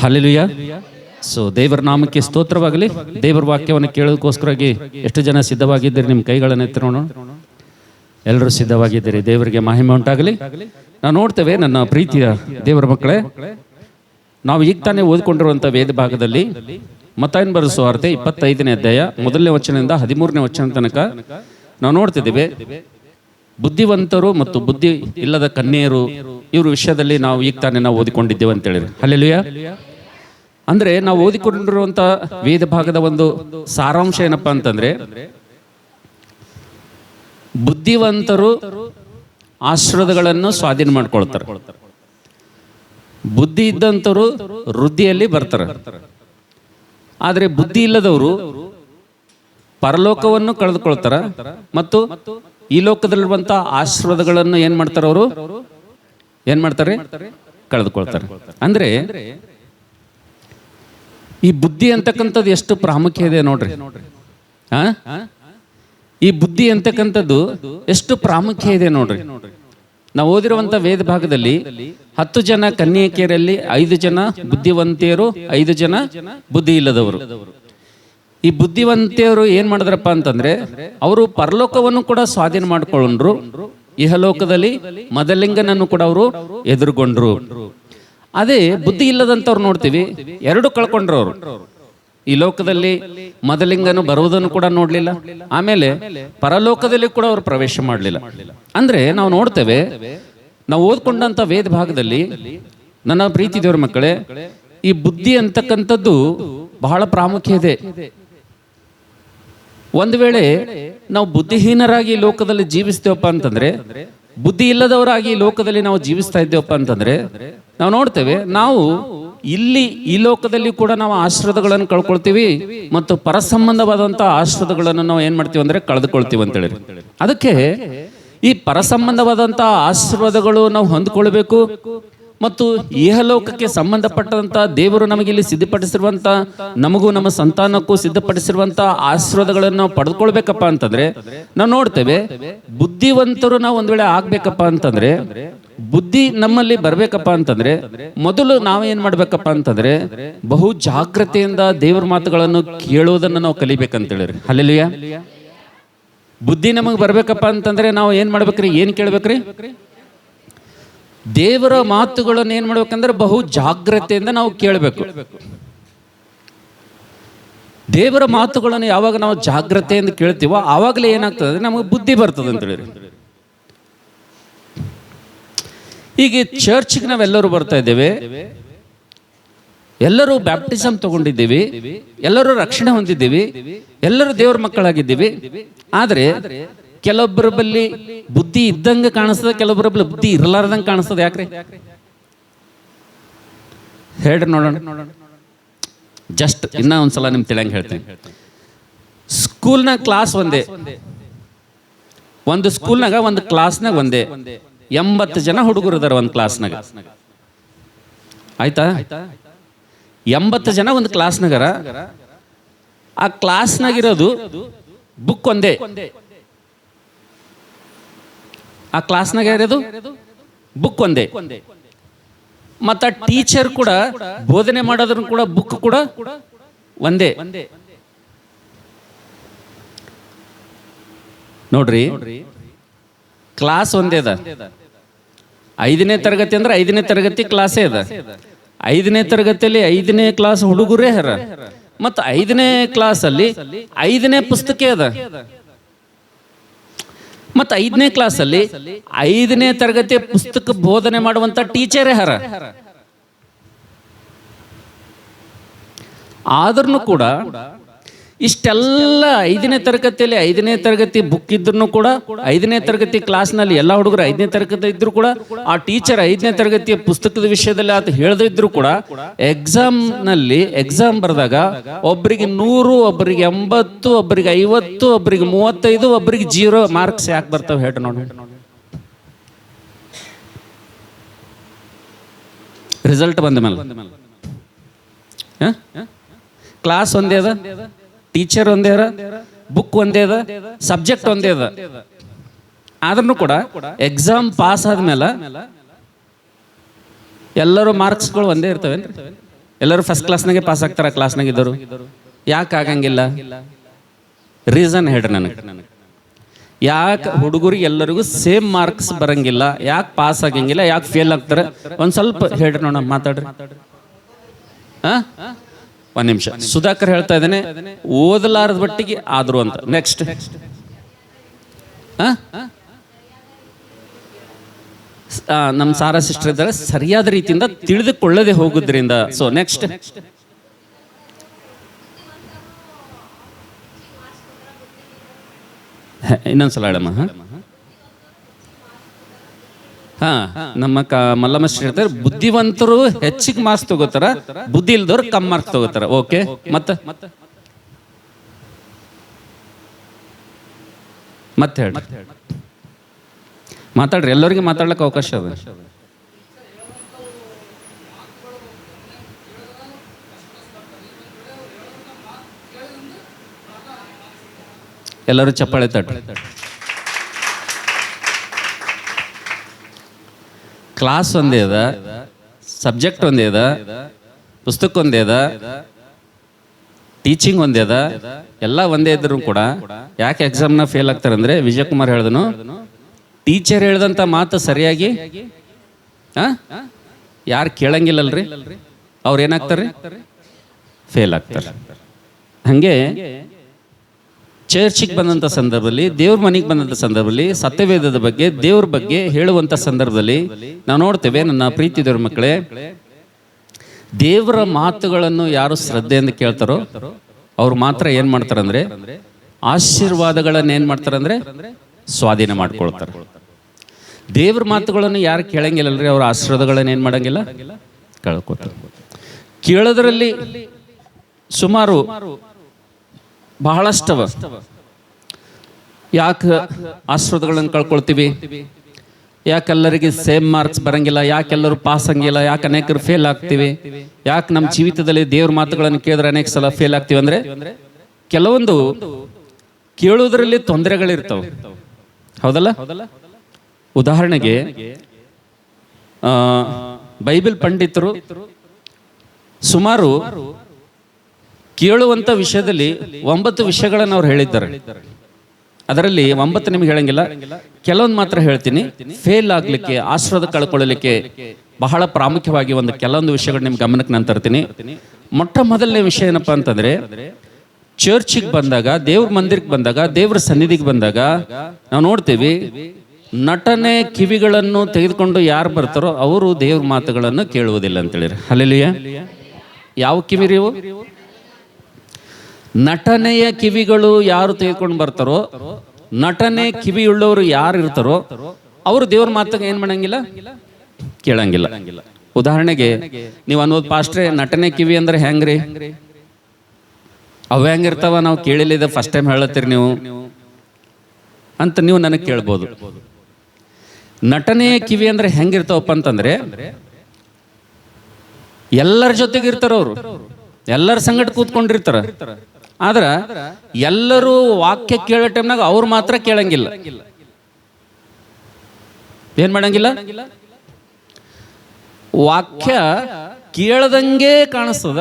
Hallelujah. So ದೇವರ ನಾಮಕ್ಕೆ ಸ್ತೋತ್ರವಾಗಲಿ. ದೇವರ ವಾಕ್ಯವನ್ನು ಕೇಳೋದಕ್ಕೋಸ್ಕರವಾಗಿ ಎಷ್ಟು ಜನ ಸಿದ್ಧವಾಗಿದ್ದೀರಿ? ನಿಮ್ಮ ಕೈಗಳನ್ನು ಎತ್ತಿ ನೋಡೋಣ. ಎಲ್ಲರೂ ಸಿದ್ಧವಾಗಿದ್ದೀರಿ. ದೇವರಿಗೆ ಮಹಿಮೆ ಉಂಟಾಗಲಿ. ನಾವು ನೋಡ್ತೇವೆ, ನನ್ನ ಪ್ರೀತಿಯ ದೇವರ ಮಕ್ಕಳೇ, ನಾವು ಈಗ ತಾನೇ ಓದಿಕೊಂಡಿರುವಂಥ ವೇದ ಭಾಗದಲ್ಲಿ ಮತ್ತಾಯನ ಬರೆದ ಸುವಾರ್ತೆ 25ನೇ ಅಧ್ಯಾಯ 1ನೇ ವಚನದಿಂದ 13ನೇ ವಚನ ತನಕ ನಾವು ನೋಡ್ತಿದ್ದೇವೆ. ಬುದ್ಧಿವಂತರು ಮತ್ತು ಬುದ್ಧಿ ಇಲ್ಲದ ಕನ್ಯೆಯರು ಇವ್ರ ವಿಷಯದಲ್ಲಿ ನಾವು ಈಗ ತಾನೇ ನಾವು ಓದಿಕೊಂಡಿದ್ದೇವೆ ಅಂತೇಳಿ. ಹಲ್ಲೆಲೂಯಾ. ಅಂದ್ರೆ ನಾವು ಓದಿಕೊಂಡಿರುವಂತ ವೇದ ಭಾಗದ ಒಂದು ಸಾರಾಂಶ ಏನಪ್ಪಾ ಅಂತಂದ್ರೆ, ಬುದ್ಧಿವಂತರು ಆಶೀರ್ವಾದಗಳನ್ನು ಸ್ವಾಧೀನ ಮಾಡ್ಕೊಳ್ತಾರೆ, ಬುದ್ಧಿ ಇದ್ದಂಥವ್ರು ವೃದ್ಧಿಯಲ್ಲಿ ಬರ್ತಾರೆ. ಆದರೆ ಬುದ್ಧಿ ಇಲ್ಲದವರು ಪರಲೋಕವನ್ನು ಕಳೆದುಕೊಳ್ತಾರ ಮತ್ತು ಈ ಲೋಕದಲ್ಲಿರುವಂತ ಆಶೀರ್ವಾದಗಳನ್ನು ಏನ್ ಮಾಡ್ತಾರೆ? ಅವರು ಏನ್ ಮಾಡ್ತಾರೆ? ಕಳೆದುಕೊಳ್ತಾರೆ. ಅಂದ್ರೆ ಈ ಬುದ್ಧಿ ಅಂತಕ್ಕಂಥದ್ದು ಎಷ್ಟು ಪ್ರಾಮುಖ್ಯ ಇದೆ ನೋಡ್ರಿ. ಈ ಬುದ್ಧಿ ಅಂತಕ್ಕಂಥದ್ದು ಎಷ್ಟು ಪ್ರಾಮುಖ್ಯ ಇದೆ ನೋಡ್ರಿ. ನಾವು ಓದಿರುವಂತ ವೇದ ಭಾಗದಲ್ಲಿ 10 ಜನ ಕನ್ಯಕೆಯರಲ್ಲಿ 5 ಜನ ಬುದ್ಧಿವಂತಿಯರು, 5 ಜನ ಬುದ್ಧಿ ಇಲ್ಲದವರು. ಈ ಬುದ್ಧಿವಂತಿಯರು ಏನ್ ಮಾಡಿದ್ರಪ್ಪ ಅಂತಂದ್ರೆ, ಅವರು ಪರಲೋಕವನ್ನು ಕೂಡ ಸ್ವಾಧೀನ ಮಾಡಿಕೊಂಡ್ರು, ಇಹಲೋಕದಲ್ಲಿ ಮದಲಿಂಗನನ್ನು ಕೂಡ ಅವರು ಎದುರುಗೊಂಡ್ರು. ಅದೇ ಬುದ್ಧಿ ಇಲ್ಲದಂತವ್ರು ನೋಡ್ತೀವಿ, 2 ಕಳ್ಕೊಂಡ್ರು ಅವರು. ಈ ಲೋಕದಲ್ಲಿ ಮದಲಿಂಗನು ಬರುವುದನ್ನು ಕೂಡ ನೋಡ್ಲಿಲ್ಲ, ಆಮೇಲೆ ಪರಲೋಕದಲ್ಲಿ ಕೂಡ ಅವರು ಪ್ರವೇಶ ಮಾಡಲಿಲ್ಲ. ಅಂದ್ರೆ ನಾವು ನೋಡ್ತೇವೆ, ನಾವು ಓದ್ಕೊಂಡಂತ ವೇದ ಭಾಗದಲ್ಲಿ, ನನ್ನ ಪ್ರೀತಿ ದೇವರ ಮಕ್ಕಳೇ, ಈ ಬುದ್ಧಿ ಅಂತಕ್ಕಂಥದ್ದು ಬಹಳ ಪ್ರಾಮುಖ್ಯ ಇದೆ. ಒಂದು ವೇಳೆ ನಾವು ಬುದ್ಧಿಹೀನರಾಗಿ ಈ ಲೋಕದಲ್ಲಿ ಜೀವಿಸ್ತೇವಪ್ಪ ಅಂತಂದ್ರೆ, ಬುದ್ಧಿ ಇಲ್ಲದವರಾಗಿ ಈ ಲೋಕದಲ್ಲಿ ನಾವು ಜೀವಿಸ್ತಾ ಇದ್ದೇವಪ್ಪ ಅಂತಂದ್ರೆ, ನಾವು ನೋಡ್ತೇವೆ, ನಾವು ಇಲ್ಲಿ ಈ ಲೋಕದಲ್ಲಿ ಕೂಡ ನಾವು ಆಶೀರ್ವಾದಗಳನ್ನು ಕಳ್ಕೊಳ್ತೀವಿ ಮತ್ತು ಪರಸಂಬಂಧವಾದಂತಹ ಆಶೀರ್ವಾದಗಳನ್ನು ನಾವು ಏನ್ ಮಾಡ್ತೀವಿ ಅಂದ್ರೆ ಕಳೆದುಕೊಳ್ತೀವಿ ಅಂತೇಳಿ. ಅದಕ್ಕೆ ಈ ಪರಸಂಬಂಧವಾದಂತಹ ಆಶೀರ್ವಾದಗಳು ನಾವು ಹೊಂದ್ಕೊಳ್ಬೇಕು ಮತ್ತು ಇಹಲೋಕಕ್ಕೆ ಸಂಬಂಧಪಟ್ಟಂತ ದೇವರು ನಮಗೆ ಇಲ್ಲಿ ಸಿದ್ಧಪಡಿಸಿರುವಂತ, ನಮಗೂ ನಮ್ಮ ಸಂತಾನಕ್ಕೂ ಸಿದ್ಧಪಡಿಸಿರುವಂತ ಆಶೀರ್ವಾದಗಳನ್ನು ನಾವು ಪಡೆದುಕೊಳ್ಬೇಕಪ್ಪ ಅಂತಂದ್ರೆ, ನಾವು ನೋಡ್ತೇವೆ, ಬುದ್ಧಿವಂತರು ನಾವು ಒಂದ್ ವೇಳೆ ಆಗ್ಬೇಕಪ್ಪ ಅಂತಂದ್ರೆ, ಬುದ್ಧಿ ನಮ್ಮಲ್ಲಿ ಬರ್ಬೇಕಪ್ಪ ಅಂತಂದ್ರೆ, ಮೊದಲು ನಾವೇನ್ ಮಾಡ್ಬೇಕಪ್ಪ ಅಂತಂದ್ರೆ, ಬಹು ಜಾಗ್ರತೆಯಿಂದ ದೇವರ ಮಾತುಗಳನ್ನು ಕೇಳೋದನ್ನ ನಾವು ಕಲಿಬೇಕಂತೇಳಿ. ಹಲ್ಲೆಲೂಯಾ. ಬುದ್ಧಿ ನಮಗ್ ಬರ್ಬೇಕಪ್ಪ ಅಂತಂದ್ರೆ ನಾವು ಏನ್ ಮಾಡ್ಬೇಕ್ರಿ? ಏನ್ ಕೇಳ್ಬೇಕ್ರಿ? ದೇವರ ಮಾತುಗಳನ್ನು ಏನ್ ಮಾಡ್ಬೇಕಂದ್ರೆ ಬಹು ಜಾಗ್ರತೆಯಿಂದ ನಾವು ಕೇಳಬೇಕು. ದೇವರ ಮಾತುಗಳನ್ನು ಯಾವಾಗ ನಾವು ಜಾಗ್ರತೆಯಿಂದ ಕೇಳ್ತೀವೋ ಆವಾಗಲೇ ಏನಾಗ್ತದೆ ಅಂದ್ರೆ ನಮಗೆ ಬುದ್ಧಿ ಬರ್ತದೆ ಅಂತ ಹೇಳಿ. ಈಗ ಚರ್ಚ್ಗೆ ನಾವೆಲ್ಲರೂ ಬರ್ತಾ ಇದ್ದೇವೆ, ಎಲ್ಲರೂ ಬ್ಯಾಪ್ಟಿಸಮ್ ತಗೊಂಡಿದ್ದೀವಿ, ಎಲ್ಲರೂ ರಕ್ಷಣೆ ಹೊಂದಿದ್ದೀವಿ, ಎಲ್ಲರೂ ದೇವರ ಮಕ್ಕಳಾಗಿದ್ದೀವಿ. ಆದ್ರೆ ಕೆಲವೊಬ್ಬರ ಬಲ್ಲಿ ಬುದ್ಧಿ ಇದ್ದಂಗೆ ಕಾಣಿಸ್ತದೆ, ಕೆಲವೊಬ್ಬರ ಬಲ್ಲಿ ಬುದ್ಧಿ ಇರಲಾರ್ದಂಗೆ ಕಾಣಿಸ್ತದೆ. ಯಾಕ್ರಿ ಹೇಳ್ರಿ ನೋಡೋಣ. ಜಸ್ಟ್ ಇನ್ನ ಒಂದ್ಸಲ ನಿಮ್ ತಿಳಿಯಂಗೆ ಹೇಳ್ತೀನಿ. ಸ್ಕೂಲ್ನಾಗ ಕ್ಲಾಸ್ ಒಂದೇ, ಒಂದು ಸ್ಕೂಲ್ನಾಗ ಒಂದು ಕ್ಲಾಸ್ನಾಗ ಒಂದೇ 80 ಜನ ಹುಡುಗರು ಇದಾರೆ ಒಂದು ಕ್ಲಾಸ್ನಾಗ. ಆಯ್ತಾ? 80 ಜನ ಒಂದು ಕ್ಲಾಸ್ನಾಗರ. ಆ ಕ್ಲಾಸ್ನಾಗಿರೋದು ಬುಕ್ ಒಂದೇ. ಆ ಕ್ಲಾಸ್ನಾಗ ಇರೋದು ಬುಕ್ ಒಂದೇ. ಮತ್ತ ಟೀಚರ್ ಕೂಡ ಬೋಧನೆ ಮಾಡೋದ್ರ ಕೂಡ ಬುಕ್ ಕೂಡ ಒಂದೇ. ನೋಡ್ರಿ, ಕ್ಲಾಸ್ ಒಂದೇ ಅದ. 5ನೇ ತರಗತಿ ಅಂದ್ರೆ 5ನೇ ತರಗತಿ ಕ್ಲಾಸೇ ಅದ. 5ನೇ ತರಗತಿಯಲ್ಲಿ 5ನೇ ಕ್ಲಾಸ್ ಹುಡುಗರೇ ಹರ. ಮತ್ತ 5ನೇ ಕ್ಲಾಸ್ ಅಲ್ಲಿ 5ನೇ ಪುಸ್ತಕ ಅದ. ಮತ್ತ 5ನೇ ಕ್ಲಾಸ್ ಅಲ್ಲಿ 5ನೇ ತರಗತಿಯ ಪುಸ್ತಕ ಬೋಧನೆ ಮಾಡುವಂತ ಟೀಚರೇ ಹರ. ಆದ್ರೂ ಕೂಡ ಇಷ್ಟೆಲ್ಲ 5ನೇ ತರಗತಿಯಲ್ಲಿ 5ನೇ ತರಗತಿ ಬುಕ್ ಇದ್ರು ಕೂಡ, 5ನೇ ತರಗತಿ ಕ್ಲಾಸ್ನಲ್ಲಿ ಎಲ್ಲ ಹುಡುಗರು 5ನೇ ತರಗತಿ ಇದ್ರು ಕೂಡ, ಆ ಟೀಚರ್ 5ನೇ ತರಗತಿಯ ಪುಸ್ತಕದ ವಿಷಯದಲ್ಲಿ ಆತ ಹೇಳದಿದ್ರು ಕೂಡ, ಎಕ್ಸಾಮ್ ಬರೆದಾಗ ಒಬ್ಬರಿಗೆ 100, ಒಬ್ಬರಿಗೆ 80, ಒಬ್ಬರಿಗೆ 50, ಒಬ್ಬರಿಗೆ 35, ಒಬ್ಬರಿಗೆ 0 ಮಾರ್ಕ್ಸ್ ಯಾಕೆ ಬರ್ತಾವೆ ಹೇಳ್ರಿ ನೋಡಿ. ರಿಸಲ್ಟ್ ಬಂದ ಮೇಲೆ ಕ್ಲಾಸ್ ಒಂದೇ ಅದ, ಟೀಚರ್ ಒಂದೇ ಅದ, ಬುಕ್ ಒಂದೇ ಅದ, ಸಬ್ಜೆಕ್ಟ್ ಒಂದೇ ಅದ. ಆದ್ರೂ ಕೂಡ ಎಕ್ಸಾಮ್ ಪಾಸ್ ಆದ್ಮೇಲೆ ಎಲ್ಲರೂ ಮಾರ್ಕ್ಸ್ಗಳು ಒಂದೇ ಇರ್ತವೇನ್ರಿ? ಎಲ್ಲರೂ ಫಸ್ಟ್ ಕ್ಲಾಸ್ನಾಗೆ ಪಾಸ್ ಆಗ್ತಾರ ಕ್ಲಾಸ್ನಾಗ ಇದ್ದರು? ಯಾಕೆ ಆಗಂಗಿಲ್ಲ? ರೀಸನ್ ಹೇಳ್ರಿ ನನಗೆ. ಯಾಕೆ ಹುಡುಗರಿಗೆ ಎಲ್ಲರಿಗೂ ಸೇಮ್ ಮಾರ್ಕ್ಸ್ ಬರಂಗಿಲ್ಲ? ಯಾಕೆ ಪಾಸ್ ಆಗಂಗಿಲ್ಲ? ಯಾಕೆ ಫೇಲ್ ಆಗ್ತಾರೆ? ಒಂದು ಸ್ವಲ್ಪ ಹೇಳ್ರಿ ನೋಡೋಣ, ಮಾತಾಡ್ರಿ. ಒಂದು ನಿಮಿಷ. ಸುಧಾಕರ್ ಹೇಳ್ತಾ ಇದ್ದೇನೆ, ಓದಲಾರದ ಬಟ್ಟಿಗೆ ಆದ್ರು ಅಂತ. ನೆಕ್ಸ್ಟ್. ನಮ್ಮ ಸಾರಾ ಸಿಸ್ಟರ್ ಇದ್ದಾರೆ, ಸರಿಯಾದ ರೀತಿಯಿಂದ ತಿಳಿದುಕೊಳ್ಳದೆ ಹೋಗುದ್ರಿಂದ. So next. ಇನ್ನೊಂದ್ಸಲ ಹೇಳಮ್ಮ. ನಮ್ಮ ಮಲ್ಲಮ್ಮ ಸಿಸ್ಟರ್ ಹೇಳ್ತಾರೆ, ಬುದ್ಧಿವಂತರು ಹೆಚ್ಚಿಗೆ ಮಾರ್ಕ್ಸ್ ತಗೋತಾರ, ಬುದ್ಧಿ ಇಲ್ದವ್ರು ಕಮ್ಮಿ ಮಾರ್ಕ್ಸ್ ತಗೋತಾರ. ಓಕೆ, ಮತ್ತೆ ಹೇಳಿ, ಮಾತಾಡ್ರಿ. ಎಲ್ಲರಿಗೆ ಮಾತಾಡ್ಲಿಕ್ಕೆ ಅವಕಾಶ ಅದ. ಎಲ್ಲರೂ ಚಪ್ಪಾಳೆ ತಟ್ರಿ. ಕ್ಲಾಸ್ ಒಂದೇ ಅದ, ಸಬ್ಜೆಕ್ಟ್ ಒಂದೇ ಅದ, ಪುಸ್ತಕ ಒಂದೇ ಅದ, ಟೀಚಿಂಗ್ ಒಂದೇ ಅದ, ಎಲ್ಲ ಒಂದೇ ಇದ್ರು ಕೂಡ ಯಾಕೆ ಎಕ್ಸಾಮ್ನ ಫೇಲ್ ಆಗ್ತಾರೆ ಅಂದ್ರೆ, ವಿಜಯ್ ಕುಮಾರ್ ಹೇಳ್ದನು, ಟೀಚರ್ ಹೇಳ್ದಂತ ಮಾತು ಸರಿಯಾಗಿ ಯಾರು ಕೇಳಂಗಿಲ್ಲಲ್ರಿ, ಅವ್ರು ಏನಾಗ್ತಾರೆ? ಫೇಲ್ ಆಗ್ತಾರೆ. ಹಂಗೆ ಚರ್ಚಿಗೆ ಬಂದಂಥ ಸಂದರ್ಭದಲ್ಲಿ, ದೇವ್ರ ಮನೆಗೆ ಬಂದಂಥ ಸಂದರ್ಭದಲ್ಲಿ, ಸತ್ಯವೇದದ ಬಗ್ಗೆ, ದೇವ್ರ ಬಗ್ಗೆ ಹೇಳುವಂಥ ಸಂದರ್ಭದಲ್ಲಿ ನಾವು ನೋಡ್ತೇವೆ. ನನ್ನ ಪ್ರೀತಿ ದೇವ್ರ ಮಕ್ಕಳೇ, ದೇವರ ಮಾತುಗಳನ್ನು ಯಾರು ಶ್ರದ್ಧೆಯಿಂದ ಕೇಳ್ತಾರೋ ಅವ್ರು ಮಾತ್ರ ಏನ್ ಮಾಡ್ತಾರಂದ್ರೆ, ಆಶೀರ್ವಾದಗಳನ್ನ ಏನ್ ಮಾಡ್ತಾರಂದ್ರೆ ಸ್ವಾಧೀನ ಮಾಡ್ಕೊಳ್ತಾರೆ. ದೇವ್ರ ಮಾತುಗಳನ್ನು ಯಾರು ಕೇಳಂಗಿಲ್ಲಲ್ರಿ, ಅವ್ರ ಆಶೀರ್ವಾದಗಳನ್ನ ಏನ್ ಮಾಡಂಗಿಲ್ಲ, ಕಳ್ಕೊತಾರೆ. ಕೇಳೋದ್ರಲ್ಲಿ ಸುಮಾರು ಬಹಳಷ್ಟವ. ಯಾಕೆ ಆಶೀರ್ವಾದಗಳನ್ನು ಕಳ್ಕೊಳ್ತೀವಿ? ಯಾಕೆಲ್ಲರಿಗೆ ಸೇಮ್ ಮಾರ್ಕ್ಸ್ ಬರಂಗಿಲ್ಲ? ಯಾಕೆಲ್ಲರೂ ಪಾಸ್ ಹಂಗಿಲ್ಲ? ಯಾಕೆ ಅನೇಕರು ಫೇಲ್ ಆಗ್ತೀವಿ? ಯಾಕೆ ನಮ್ಮ ಜೀವಿತದಲ್ಲಿ ದೇವ್ರ ಮಾತುಗಳನ್ನು ಕೇಳಿದ್ರೆ ಅನೇಕ ಸಲ ಫೇಲ್ ಆಗ್ತೀವಿ ಅಂದ್ರೆ, ಕೆಲವೊಂದು ಕೇಳೋದ್ರಲ್ಲಿ ತೊಂದರೆಗಳಿರ್ತಾವೆ. ಹೌದಲ್ಲ? ಉದಾಹರಣೆಗೆ ಬೈಬಲ್ ಪಂಡಿತರು ಸುಮಾರು ಕೇಳುವಂಥ ವಿಷಯದಲ್ಲಿ 9 ವಿಷಯಗಳನ್ನು ಅವ್ರು ಹೇಳಿದ್ದಾರೆ. ಅದರಲ್ಲಿ 9 ನಿಮ್ಗೆ ಹೇಳಂಗಿಲ್ಲ, ಕೆಲವೊಂದು ಮಾತ್ರ ಹೇಳ್ತೀನಿ. ಫೇಲ್ ಆಗ್ಲಿಕ್ಕೆ, ಆಶೀರ್ವಾದ ಕಳ್ಕೊಳ್ಳಲಿಕ್ಕೆ ಬಹಳ ಪ್ರಾಮುಖ್ಯವಾಗಿ ಕೆಲವೊಂದು ವಿಷಯಗಳು ನಿಮ್ ಗಮನಕ್ಕೆ ನಾನು ತರ್ತೀನಿ. ಮೊಟ್ಟ ಮೊದಲನೇ ವಿಷಯ ಏನಪ್ಪಾ ಅಂತಂದ್ರೆ, ಚರ್ಚಿಗೆ ಬಂದಾಗ, ದೇವ್ರ ಮಂದಿರಕ್ಕೆ ಬಂದಾಗ, ದೇವ್ರ ಸನ್ನಿಧಿಗೆ ಬಂದಾಗ ನಾವು ನೋಡ್ತೀವಿ, ನಟನೆ ಕಿವಿಗಳನ್ನು ತೆಗೆದುಕೊಂಡು ಯಾರು ಬರ್ತಾರೋ ಅವರು ದೇವ್ರ ಮಾತುಗಳನ್ನು ಕೇಳುವುದಿಲ್ಲ ಅಂತೇಳಿರಿ. ಹಲ್ಲೆಲೂಯಾ. ಯಾವ ಕಿವಿ ರೀ? ನಟನೆಯ ಕಿವಿಗಳು ಯಾರು ತೆಗೆದುಕೊಂಡು ಬರ್ತಾರೋ, ನಟನೆ ಕಿವಿಯುಳ್ಳವರು ಯಾರು ಇರ್ತಾರೋ ಅವರು ದೇವ್ರ ಮಾತಾಗ ಏನ್ ಮಾಡಂಗಿಲ್ಲ, ಕೇಳಂಗಿಲ್ಲ. ಉದಾಹರಣೆಗೆ ನೀವು ಅನ್ನೋದು, ಪಾಸ್ಟ್ರೆ ನಟನೆ ಕಿವಿ ಅಂದ್ರೆ ಹೆಂಗ್ರಿ? ಅವ ಹೆಂಗಿರ್ತಾವ? ನಾವು ಕೇಳಿಲ್ಲ, ಫಸ್ಟ್ ಟೈಮ್ ಹೇಳತ್ತೀರಿ ನೀವು ಅಂತ ನೀವು ನನಗೆ ಕೇಳ್ಬೋದು. ನಟನೆಯ ಕಿವಿ ಅಂದ್ರೆ ಹೆಂಗಿರ್ತಾವಪ್ಪ ಅಂತಂದ್ರೆ, ಎಲ್ಲರ ಜೊತೆಗೆ ಇರ್ತಾರ, ಅವರು ಎಲ್ಲರ ಸಂಗಟ ಕೂತ್ಕೊಂಡಿರ್ತಾರ. ಆದ್ರ ಎಲ್ಲರೂ ವಾಕ್ಯ ಕೇಳೋ ಟೈಮ್ನಾಗ ಅವ್ರು ಮಾತ್ರ ಕೇಳಂಗಿಲ್ಲ. ಏನ್ ಮಾಡಂಗಿಲ್ಲ? ವಾಕ್ಯ ಕೇಳದಂಗೆ ಕಾಣಿಸ್ತದ,